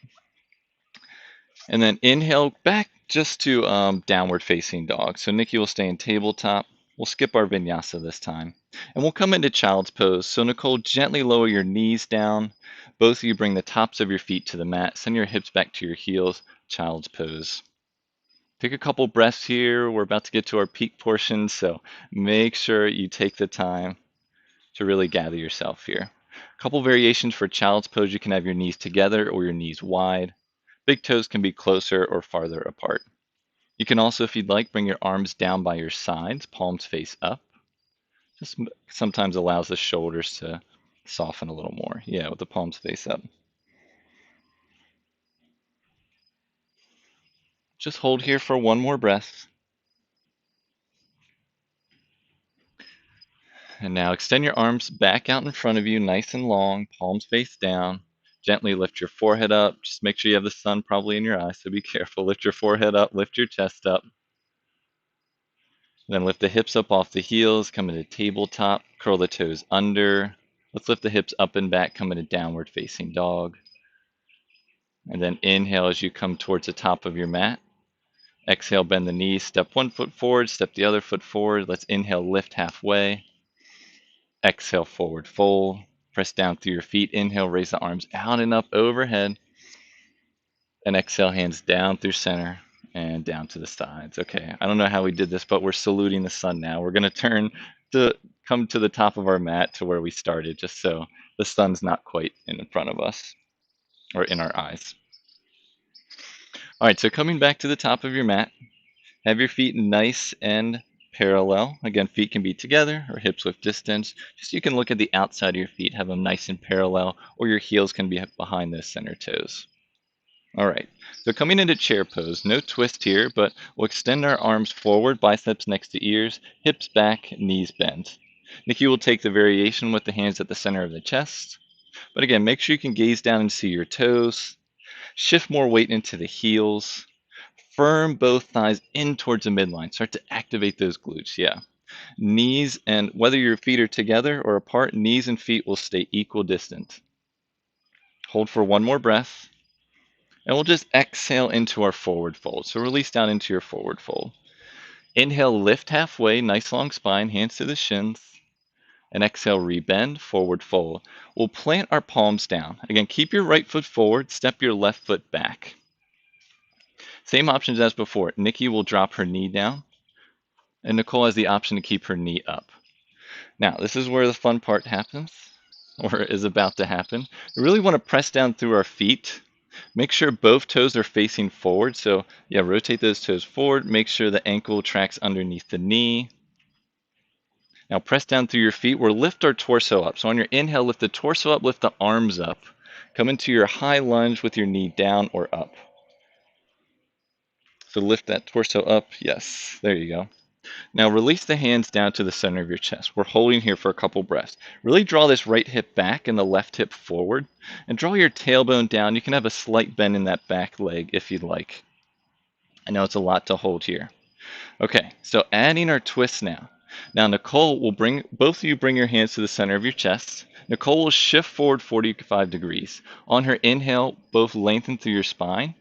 And then inhale back just to downward facing dog. So Nikki will stay in tabletop. We'll skip our vinyasa this time. And we'll come into child's pose. So Nicole, gently lower your knees down. Both of you bring the tops of your feet to the mat. Send your hips back to your heels. Child's pose. Take a couple breaths here. We're about to get to our peak portion. So make sure you take the time to really gather yourself here. A couple variations for child's pose. You can have your knees together or your knees wide. Big toes can be closer or farther apart. You can also, if you'd like, bring your arms down by your sides, palms face up. Just sometimes allows the shoulders to soften a little more. Yeah, with the palms face up. Just hold here for one more breath. And now extend your arms back out in front of you, nice and long, palms face down. Gently lift your forehead up. Just make sure you have the sun probably in your eyes, so be careful. Lift your forehead up, lift your chest up. Then lift the hips up off the heels, come into tabletop, curl the toes under. Let's lift the hips up and back, come into downward facing dog. And then inhale as you come towards the top of your mat. Exhale, bend the knees, step one foot forward, step the other foot forward. Let's inhale, lift halfway. Exhale, forward fold. Press down through your feet. Inhale, raise the arms out and up overhead. And exhale, hands down through center and down to the sides. Okay, I don't know how we did this, but we're saluting the sun now. We're going to come to the top of our mat to where we started, just so the sun's not quite in front of us or in our eyes. All right, so coming back to the top of your mat, have your feet nice and parallel. Again, feet can be together or hips with distance. Just so you can look at the outside of your feet, have them nice and parallel, or your heels can be behind those center toes. All right, so coming into chair pose, no twist here, but we'll extend our arms forward, biceps next to ears, hips back, knees bent. Nikki will take the variation with the hands at the center of the chest. But again, make sure you can gaze down and see your toes. Shift more weight into the heels. Firm both thighs in towards the midline. Start to activate those glutes, yeah. Knees, and whether your feet are together or apart, knees and feet will stay equal distant. Hold for one more breath. And we'll just exhale into our forward fold. So release down into your forward fold. Inhale, lift halfway, nice long spine, hands to the shins. And exhale, rebend, forward fold. We'll plant our palms down. Again, keep your right foot forward, step your left foot back. Same options as before. Nikki will drop her knee down, and Nicole has the option to keep her knee up. Now, this is where the fun part happens, or is about to happen. We really want to press down through our feet. Make sure both toes are facing forward. So, yeah, rotate those toes forward. Make sure the ankle tracks underneath the knee. Now, press down through your feet. We'll lift our torso up. So, on your inhale, lift the torso up, lift the arms up. Come into your high lunge with your knee down or up. So, lift that torso up. Yes, there you go. Now release the hands down to the center of your chest. We're holding here for a couple breaths. Really draw this right hip back and the left hip forward. And draw your tailbone down. You can have a slight bend in that back leg if you'd like. I know it's a lot to hold here. Okay, so adding our twists now. Now Nicole will both of you bring your hands to the center of your chest. Nicole will shift forward 45 degrees. On her inhale, both lengthen through your spine.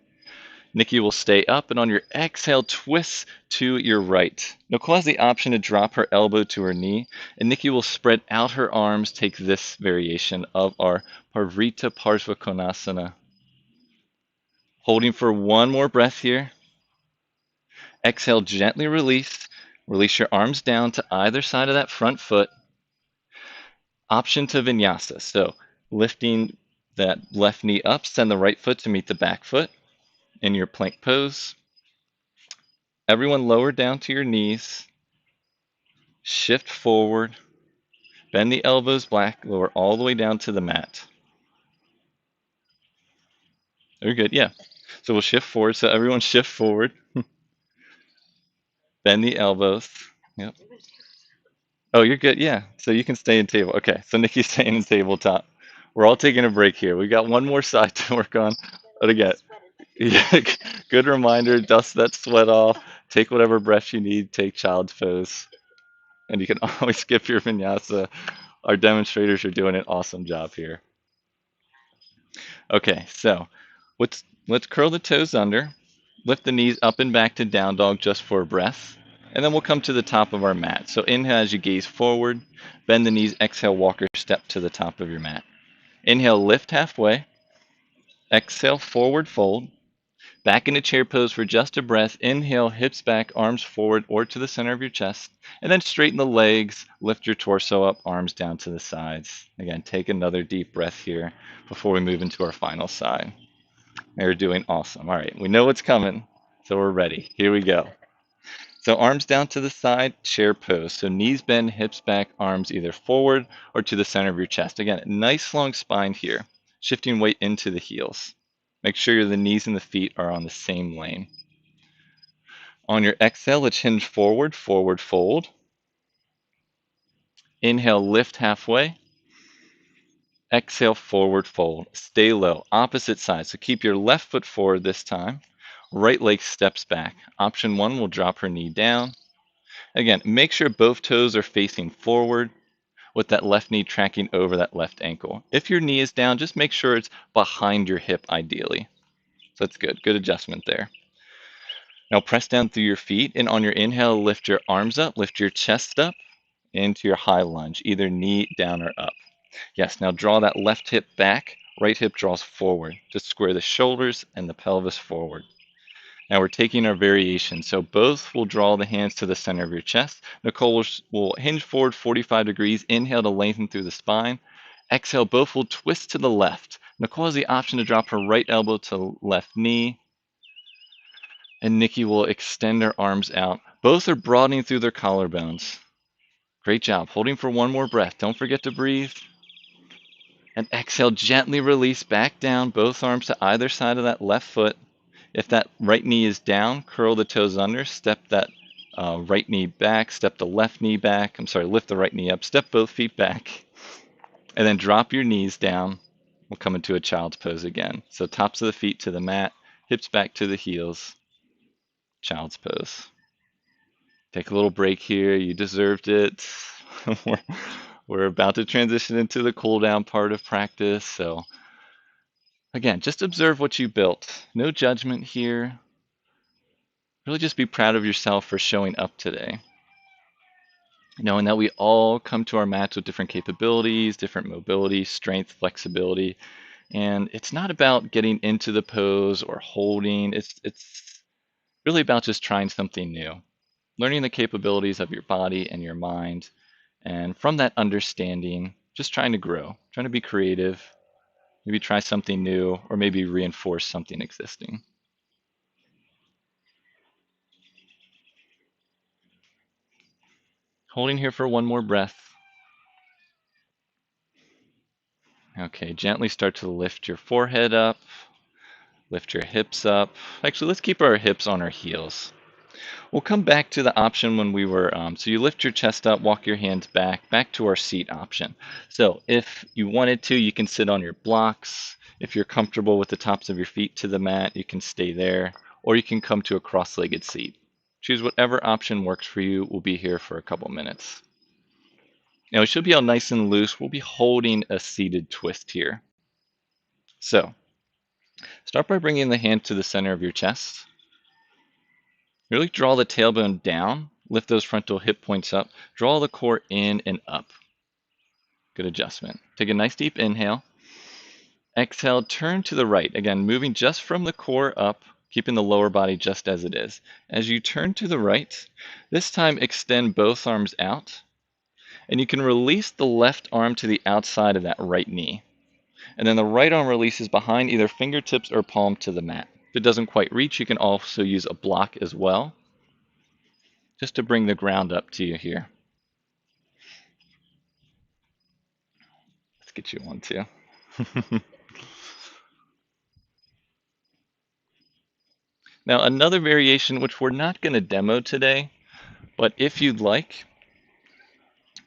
Nikki will stay up, and on your exhale, twist to your right. Nicole has the option to drop her elbow to her knee, and Nikki will spread out her arms, take this variation of our Parvrita Parsva Konasana. Holding for one more breath here. Exhale, gently release. Release your arms down to either side of that front foot. Option to Vinyasa. So lifting that left knee up, send the right foot to meet the back foot in your plank pose. Everyone lower down to your knees. Shift forward. Bend the elbows back, lower all the way down to the mat. Very good, yeah. So we'll shift forward. So everyone shift forward. Bend the elbows. Yep. Oh, you're good, yeah. So you can stay in table. Okay, so Nikki's staying in tabletop. We're all taking a break here. We got one more side to work on. But again, yeah, good reminder, dust that sweat off. Take whatever breath you need. Take child's pose. And you can always skip your vinyasa. Our demonstrators are doing an awesome job here. Okay, so let's curl the toes under, lift the knees up and back to down dog just for a breath, and then we'll come to the top of our mat. So inhale as you gaze forward, bend the knees, exhale, walk or step to the top of your mat. Inhale, lift halfway, exhale, forward fold, back into chair pose for just a breath. Inhale, hips back, arms forward or to the center of your chest, and then straighten the legs, lift your torso up, arms down to the sides. Again, take another deep breath here before we move into our final side. You're doing awesome. All right, we know what's coming, so we're ready. Here we go. So arms down to the side, chair pose. So knees bend, hips back, arms either forward or to the center of your chest. Again, nice long spine here, shifting weight into the heels. Make sure the knees and the feet are on the same lane. On your exhale, let's hinge forward, forward fold. Inhale, lift halfway. Exhale, forward fold. Stay low, opposite side. So keep your left foot forward this time. Right leg steps back. Option 1 will drop her knee down. Again, make sure both toes are facing forward with that left knee tracking over that left ankle. If your knee is down, just make sure it's behind your hip ideally. So that's good. Good adjustment there. Now press down through your feet, and on your inhale, lift your arms up, lift your chest up into your high lunge, either knee down or up. Yes, now draw that left hip back, right hip draws forward. Just square the shoulders and the pelvis forward. Now we're taking our variation. So both will draw the hands to the center of your chest. Nicole will hinge forward 45 degrees. Inhale to lengthen through the spine. Exhale, both will twist to the left. Nicole has the option to drop her right elbow to left knee. And Nikki will extend her arms out. Both are broadening through their collarbones. Great job. Holding for one more breath. Don't forget to breathe. And exhale, gently release back down, both arms to either side of that left foot. If that right knee is down, curl the toes under, step that right knee back, step the left knee back. Lift the right knee up, step both feet back, and then drop your knees down. We'll come into a child's pose again. So tops of the feet to the mat, hips back to the heels, child's pose. Take a little break here. You deserved it. we're about to transition into the cool down part of practice. So again, just observe what you built. No judgment here. Really just be proud of yourself for showing up today. Knowing that we all come to our mats with different capabilities, different mobility, strength, flexibility. And it's not about getting into the pose or holding. It's really about just trying something new. Learning the capabilities of your body and your mind. And from that understanding, just trying to grow, trying to be creative, maybe try something new, or maybe reinforce something existing. Holding here for one more breath. Okay, gently start to lift your forehead up, lift your hips up. Actually, let's keep our hips on our heels. We'll come back to the option when we were, so you lift your chest up, walk your hands back to our seat option. So if you wanted to, you can sit on your blocks. If you're comfortable with the tops of your feet to the mat, you can stay there, or you can come to a cross-legged seat. Choose whatever option works for you. We'll be here for a couple minutes. Now, it should be all nice and loose. We'll be holding a seated twist here. So, start by bringing the hand to the center of your chest. Really draw the tailbone down. Lift those frontal hip points up. Draw the core in and up. Good adjustment. Take a nice deep inhale. Exhale, turn to the right. Again, moving just from the core up, keeping the lower body just as it is. As you turn to the right, this time extend both arms out. And you can release the left arm to the outside of that right knee. And then the right arm releases behind either fingertips or palm to the mat. If it doesn't quite reach, you can also use a block as well, just to bring the ground up to you here. Let's get you one too. Now, another variation, which we're not going to demo today, but if you'd like,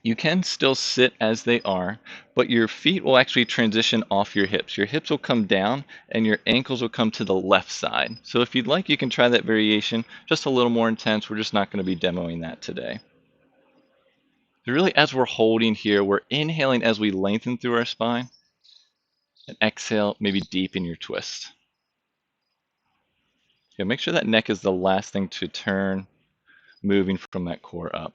you can still sit as they are, but your feet will actually transition off your hips. Your hips will come down and your ankles will come to the left side. So if you'd like, you can try that variation, just a little more intense. We're just not going to be demoing that today. So really, as we're holding here, we're inhaling as we lengthen through our spine, and exhale, maybe deepen your twist. Okay, make sure that neck is the last thing to turn, moving from that core up.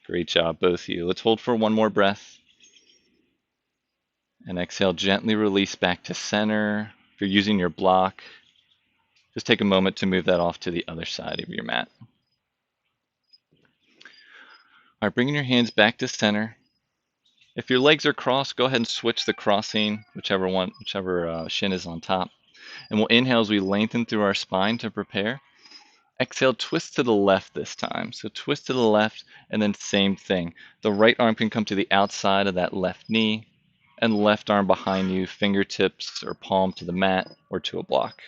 Great job, both of you. Let's hold for one more breath. And exhale, gently release back to center. If you're using your block, just take a moment to move that off to the other side of your mat. All right, bringing your hands back to center. If your legs are crossed, go ahead and switch the crossing, whichever shin is on top. And we'll inhale as we lengthen through our spine to prepare. Exhale, twist to the left this time. So twist to the left, and then same thing. The right arm can come to the outside of that left knee, and left arm behind you, fingertips or palm to the mat or to a block.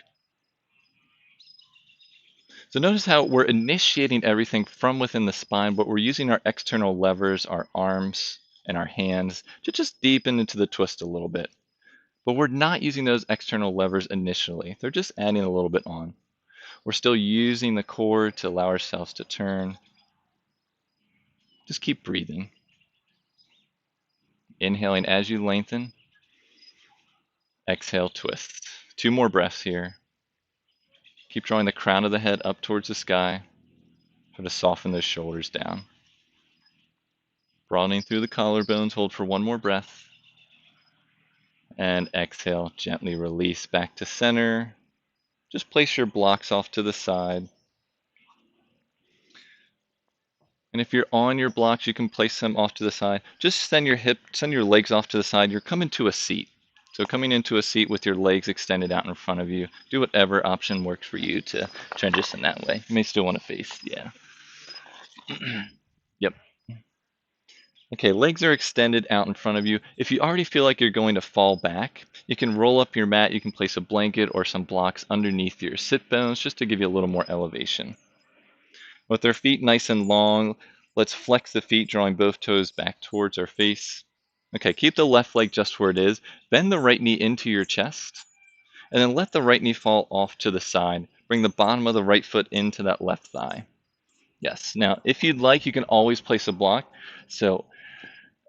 So notice how we're initiating everything from within the spine, but we're using our external levers, our arms and our hands, to just deepen into the twist a little bit. But we're not using those external levers initially. They're just adding a little bit on. We're still using the core to allow ourselves to turn. Just keep breathing. Inhaling as you lengthen. Exhale, twist. 2 more breaths here. Keep drawing the crown of the head up towards the sky. Try to soften those shoulders down. Broadening through the collarbones, hold for 1 more breath. And exhale, gently release back to center. Just place your blocks off to the side. And if you're on your blocks, you can place them off to the side. Just send your legs off to the side. You're coming to a seat. So coming into a seat with your legs extended out in front of you. Do whatever option works for you to transition that way. You may still want to face, yeah. Yep. Okay, legs are extended out in front of you. If you already feel like you're going to fall back, you can roll up your mat. You can place a blanket or some blocks underneath your sit bones just to give you a little more elevation. With our feet nice and long, let's flex the feet, drawing both toes back towards our face. Okay, keep the left leg just where it is. Bend the right knee into your chest, and then let the right knee fall off to the side. Bring the bottom of the right foot into that left thigh. Yes, now if you'd like, you can always place a block. So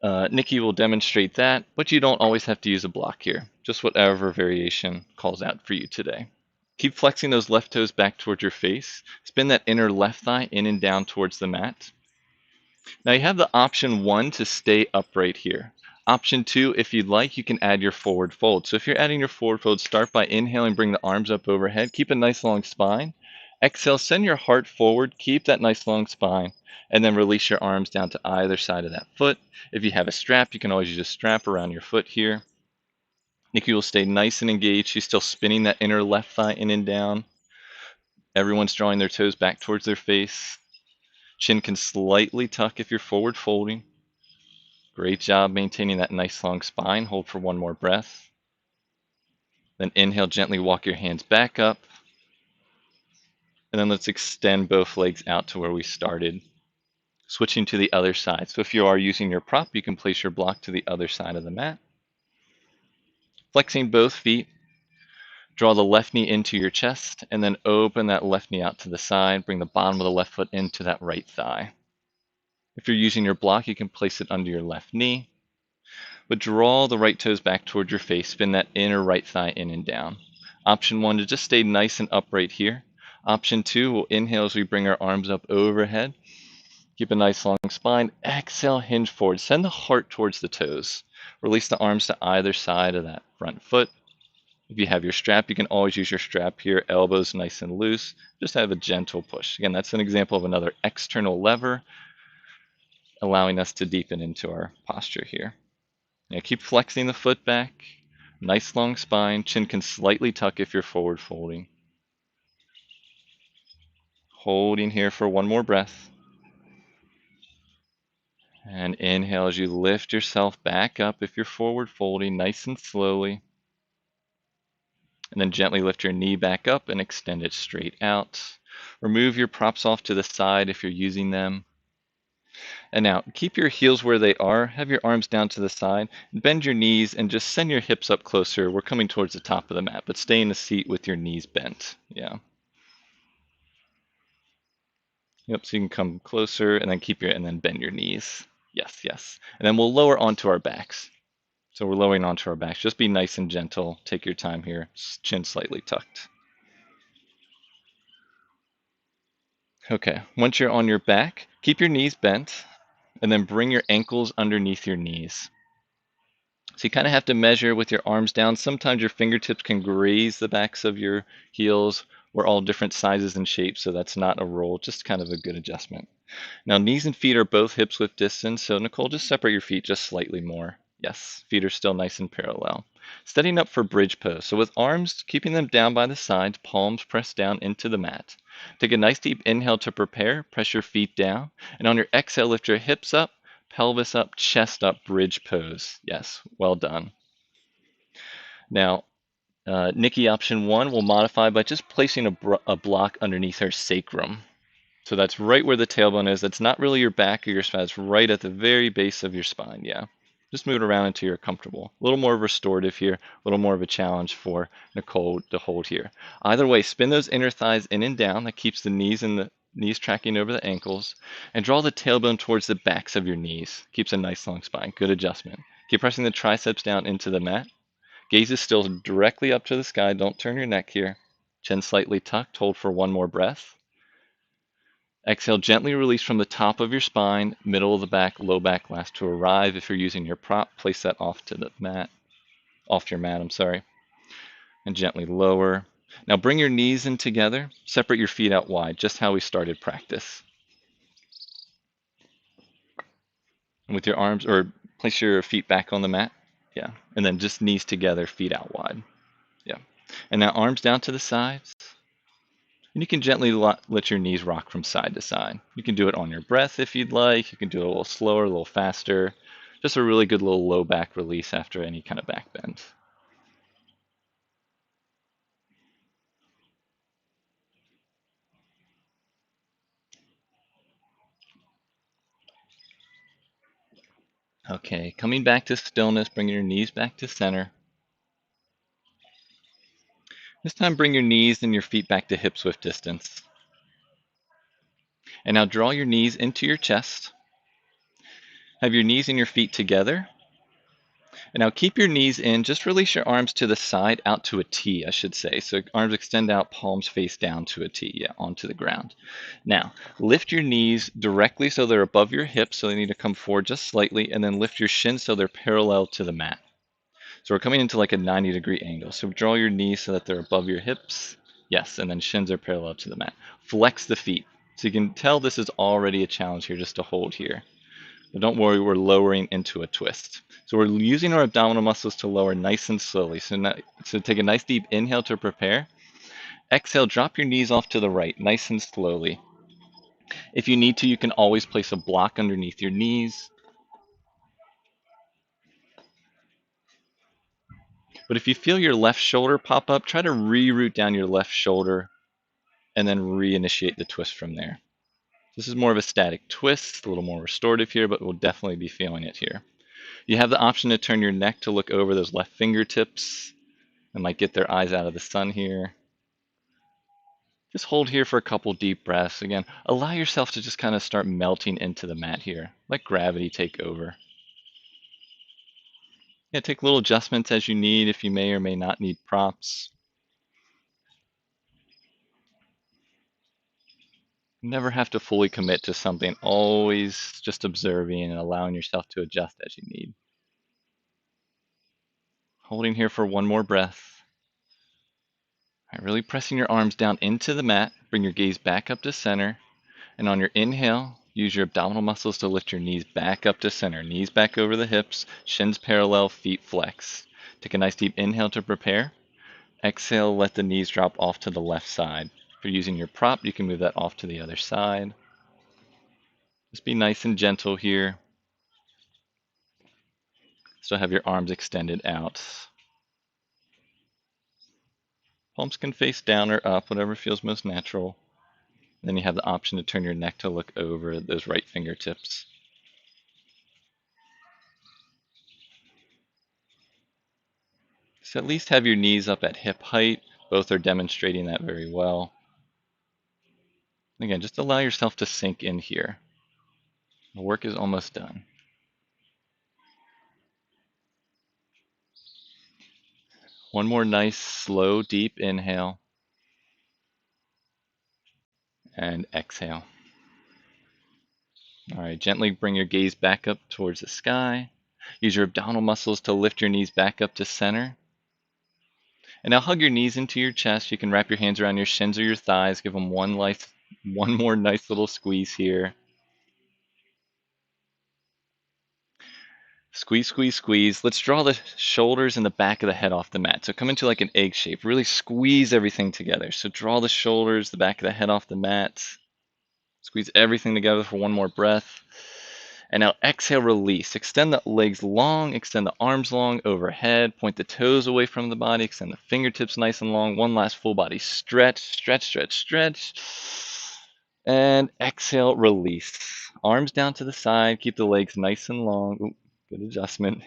Nikki will demonstrate that, but you don't always have to use a block here. Just whatever variation calls out for you today. Keep flexing those left toes back towards your face. Spin that inner left thigh in and down towards the mat. Now you have the option 1 to stay upright here. Option 2, if you'd like, you can add your forward fold. So if you're adding your forward fold, start by inhaling, bring the arms up overhead. Keep a nice long spine. Exhale, send your heart forward. Keep that nice long spine. And then release your arms down to either side of that foot. If you have a strap, you can always use a strap around your foot here. Nikki will stay nice and engaged. She's still spinning that inner left thigh in and down. Everyone's drawing their toes back towards their face. Chin can slightly tuck if you're forward folding. Great job maintaining that nice long spine. Hold for 1 more breath. Then inhale, gently walk your hands back up. And then let's extend both legs out to where we started. Switching to the other side. So if you are using your prop, you can place your block to the other side of the mat. Flexing both feet. Draw the left knee into your chest, and then open that left knee out to the side. Bring the bottom of the left foot into that right thigh. If you're using your block, you can place it under your left knee. But draw the right toes back towards your face. Spin that inner right thigh in and down. Option 1, to just stay nice and upright here. Option 2, we'll inhale as we bring our arms up overhead. Keep a nice long spine. Exhale, hinge forward. Send the heart towards the toes. Release the arms to either side of that front foot. If you have your strap, you can always use your strap here. Elbows nice and loose. Just have a gentle push. Again, that's an example of another external lever, allowing us to deepen into our posture here. Now keep flexing the foot back. Nice long spine. Chin can slightly tuck if you're forward folding. Holding here for 1 more breath. And inhale as you lift yourself back up if you're forward folding, nice and slowly. And then gently lift your knee back up and extend it straight out. Remove your props off to the side if you're using them. And now keep your heels where they are. Have your arms down to the side. Bend your knees and just send your hips up closer. We're coming towards the top of the mat, but stay in the seat with your knees bent. Yeah. Yep, so you can come closer and then bend your knees. Yes, yes. And then we'll lower onto our backs. So we're lowering onto our backs. Just be nice and gentle. Take your time here. Chin slightly tucked. Okay, once you're on your back, keep your knees bent and then bring your ankles underneath your knees. So you kind of have to measure with your arms down. Sometimes your fingertips can graze the backs of your heels. We're all different sizes and shapes, so that's not a rule, just kind of a good adjustment. Now, knees and feet are both hips width distance, so Nicole, just separate your feet just slightly more. Yes, feet are still nice and parallel. Setting up for bridge pose. So with arms, keeping them down by the sides, palms pressed down into the mat. Take a nice deep inhale to prepare, press your feet down, and on your exhale, lift your hips up, pelvis up, chest up, bridge pose. Yes, well done. Now, Nikki option 1 will modify by just placing a block underneath her sacrum. So that's right where the tailbone is. That's not really your back or your spine. It's right at the very base of your spine. Yeah. Just move it around until you're comfortable. A little more restorative here, a little more of a challenge for Nicole to hold here. Either way, spin those inner thighs in and down. That keeps the knees tracking over the ankles. And draw the tailbone towards the backs of your knees. Keeps a nice long spine. Good adjustment. Keep pressing the triceps down into the mat. Gaze is still directly up to the sky. Don't turn your neck here. Chin slightly tucked. Hold for one more breath. Exhale, gently release from the top of your spine, middle of the back, low back last to arrive. If you're using your prop, place that off to the mat, off your mat, I'm sorry, and gently lower. Now bring your knees in together, separate your feet out wide, just how we started practice. And with your arms, or place your feet back on the mat, yeah, and then just knees together, feet out wide, yeah. And now arms down to the sides. And you can gently let your knees rock from side to side. You can do it on your breath if you'd like. You can do it a little slower, a little faster. Just a really good little low back release after any kind of back bend. Okay, coming back to stillness, bring your knees back to center. This time bring your knees and your feet back to hips width distance. And now draw your knees into your chest. Have your knees and your feet together. And now keep your knees in, just release your arms to the side, out to a T, I should say. So arms extend out, palms face down to a T, yeah, onto the ground. Now, lift your knees directly so they're above your hips, so they need to come forward just slightly, and then lift your shins so they're parallel to the mat. So we're coming into like a 90-degree angle. So draw your knees so that they're above your hips. Yes, and then shins are parallel to the mat. Flex the feet. So you can tell this is already a challenge here just to hold here. But don't worry, we're lowering into a twist. So we're using our abdominal muscles to lower nice and slowly. So take a nice deep inhale to prepare. Exhale, drop your knees off to the right, nice and slowly. If you need to, you can always place a block underneath your knees. But if you feel your left shoulder pop up, try to re-root down your left shoulder and then reinitiate the twist from there. This is more of a static twist, a little more restorative here, but we'll definitely be feeling it here. You have the option to turn your neck to look over those left fingertips and like get their eyes out of the sun here. Just hold here for a couple deep breaths. Again, allow yourself to just kind of start melting into the mat here. Let gravity take over. Yeah, take little adjustments as you need if you may or may not need props. Never have to fully commit to something, always just observing and allowing yourself to adjust as you need. Holding here for one more breath. All right, really pressing your arms down into the mat. Bring your gaze back up to center. And on your inhale, use your abdominal muscles to lift your knees back up to center. Knees back over the hips, shins parallel, feet flex. Take a nice deep inhale to prepare. Exhale, let the knees drop off to the left side. If you're using your prop, you can move that off to the other side. Just be nice and gentle here. Still have your arms extended out. Palms can face down or up, whatever feels most natural. And then you have the option to turn your neck to look over those right fingertips. So at least have your knees up at hip height. Both are demonstrating that very well. Again, just allow yourself to sink in here. The work is almost done. One more nice, slow, deep inhale. And exhale. All right, gently bring your gaze back up towards the sky. Use your abdominal muscles to lift your knees back up to center. And now hug your knees into your chest. You can wrap your hands around your shins or your thighs. Give them one more nice little squeeze here. Squeeze, squeeze, squeeze. Let's draw the shoulders and the back of the head off the mat. So come into like an egg shape. Really squeeze everything together. So draw the shoulders, the back of the head off the mat. Squeeze everything together for one more breath. And now exhale, release. Extend the legs long, extend the arms long overhead. Point the toes away from the body. Extend the fingertips nice and long. One last full body stretch, stretch, stretch, stretch. And exhale, release. Arms down to the side. Keep the legs nice and long. Ooh, good adjustment.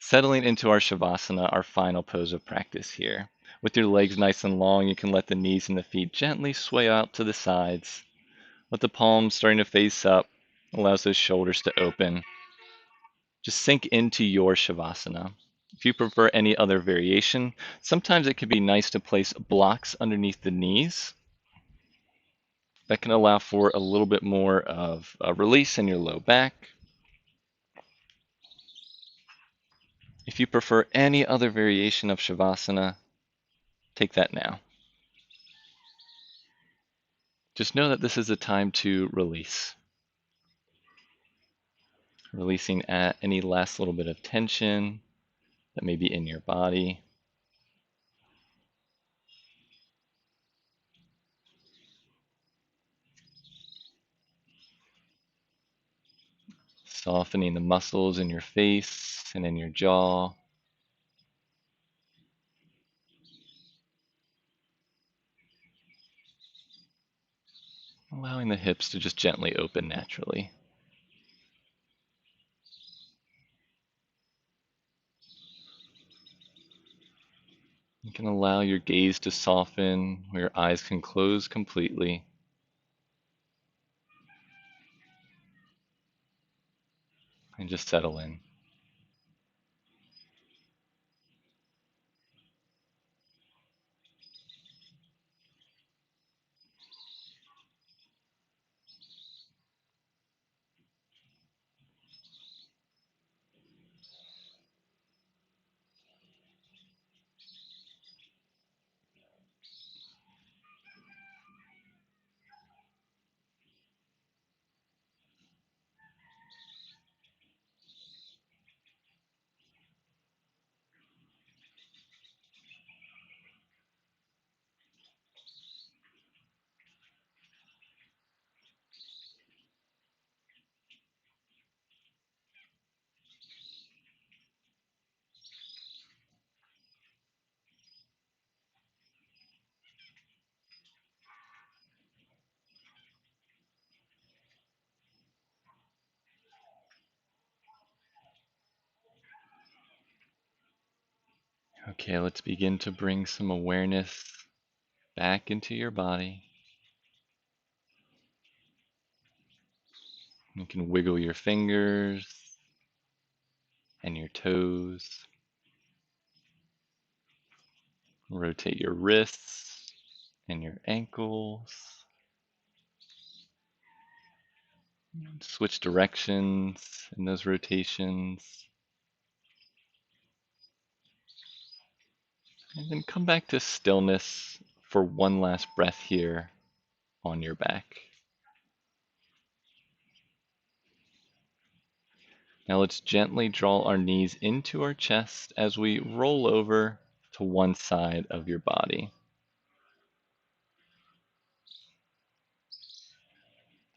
Settling into our Shavasana, our final pose of practice here. With your legs nice and long, you can let the knees and the feet gently sway out to the sides. Let the palms starting to face up, allows those shoulders to open. Just sink into your Shavasana. If you prefer any other variation, sometimes it can be nice to place blocks underneath the knees. That can allow for a little bit more of a release in your low back. If you prefer any other variation of Shavasana, take that now. Just know that this is a time to release. Releasing at any last little bit of tension that may be in your body. Softening the muscles in your face and in your jaw. Allowing the hips to just gently open naturally. You can allow your gaze to soften where your eyes can close completely. And just settle in. Okay, let's begin to bring some awareness back into your body. You can wiggle your fingers and your toes. Rotate your wrists and your ankles. Switch directions in those rotations. And then come back to stillness for one last breath here on your back. Now let's gently draw our knees into our chest as we roll over to one side of your body.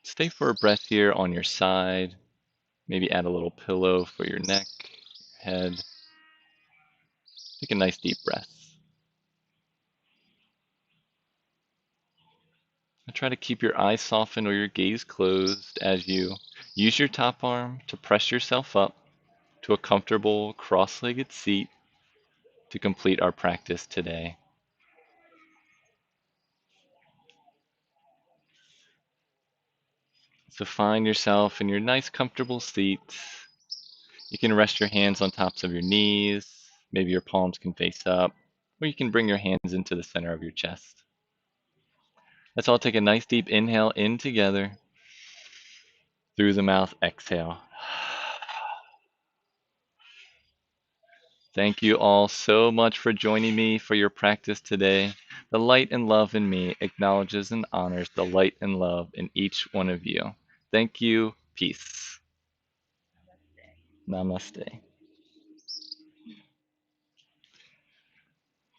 Stay for a breath here on your side. Maybe add a little pillow for your neck, head. Take a nice deep breath. And try to keep your eyes softened or your gaze closed as you use your top arm to press yourself up to a comfortable cross-legged seat to complete our practice today. So find yourself in your nice comfortable seat. You can rest your hands on tops of your knees. Maybe your palms can face up, or you can bring your hands into the center of your chest. Let's all take a nice deep inhale in together. Through the mouth, exhale. Thank you all so much for joining me for your practice today. The light and love in me acknowledges and honors the light and love in each one of you. Thank you. Peace. Namaste.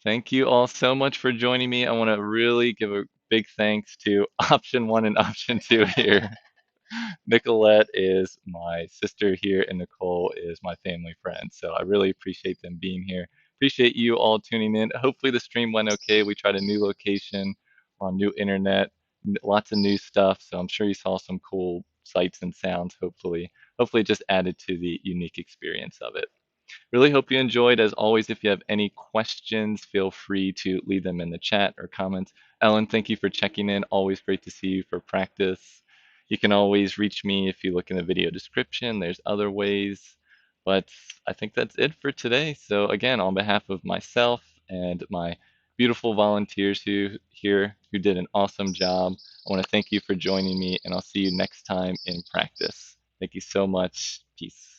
Thank you all so much for joining me. I want to really give a big thanks to option one and option two here. Nicolette is my sister here, and Nicole is my family friend. So I really appreciate them being here. Appreciate you all tuning in. Hopefully the stream went okay. We tried a new location on new internet, lots of new stuff. So I'm sure you saw some cool sights and sounds. Hopefully it just added to the unique experience of it. Really hope you enjoyed. As always, if you have any questions, feel free to leave them in the chat or comments. Ellen, thank you for checking in. Always great to see you for practice. You can always reach me if you look in the video description. There's other ways. But I think that's it for today. So again, on behalf of myself and my beautiful volunteers who did an awesome job, I want to thank you for joining me, and I'll see you next time in practice. Thank you so much. Peace.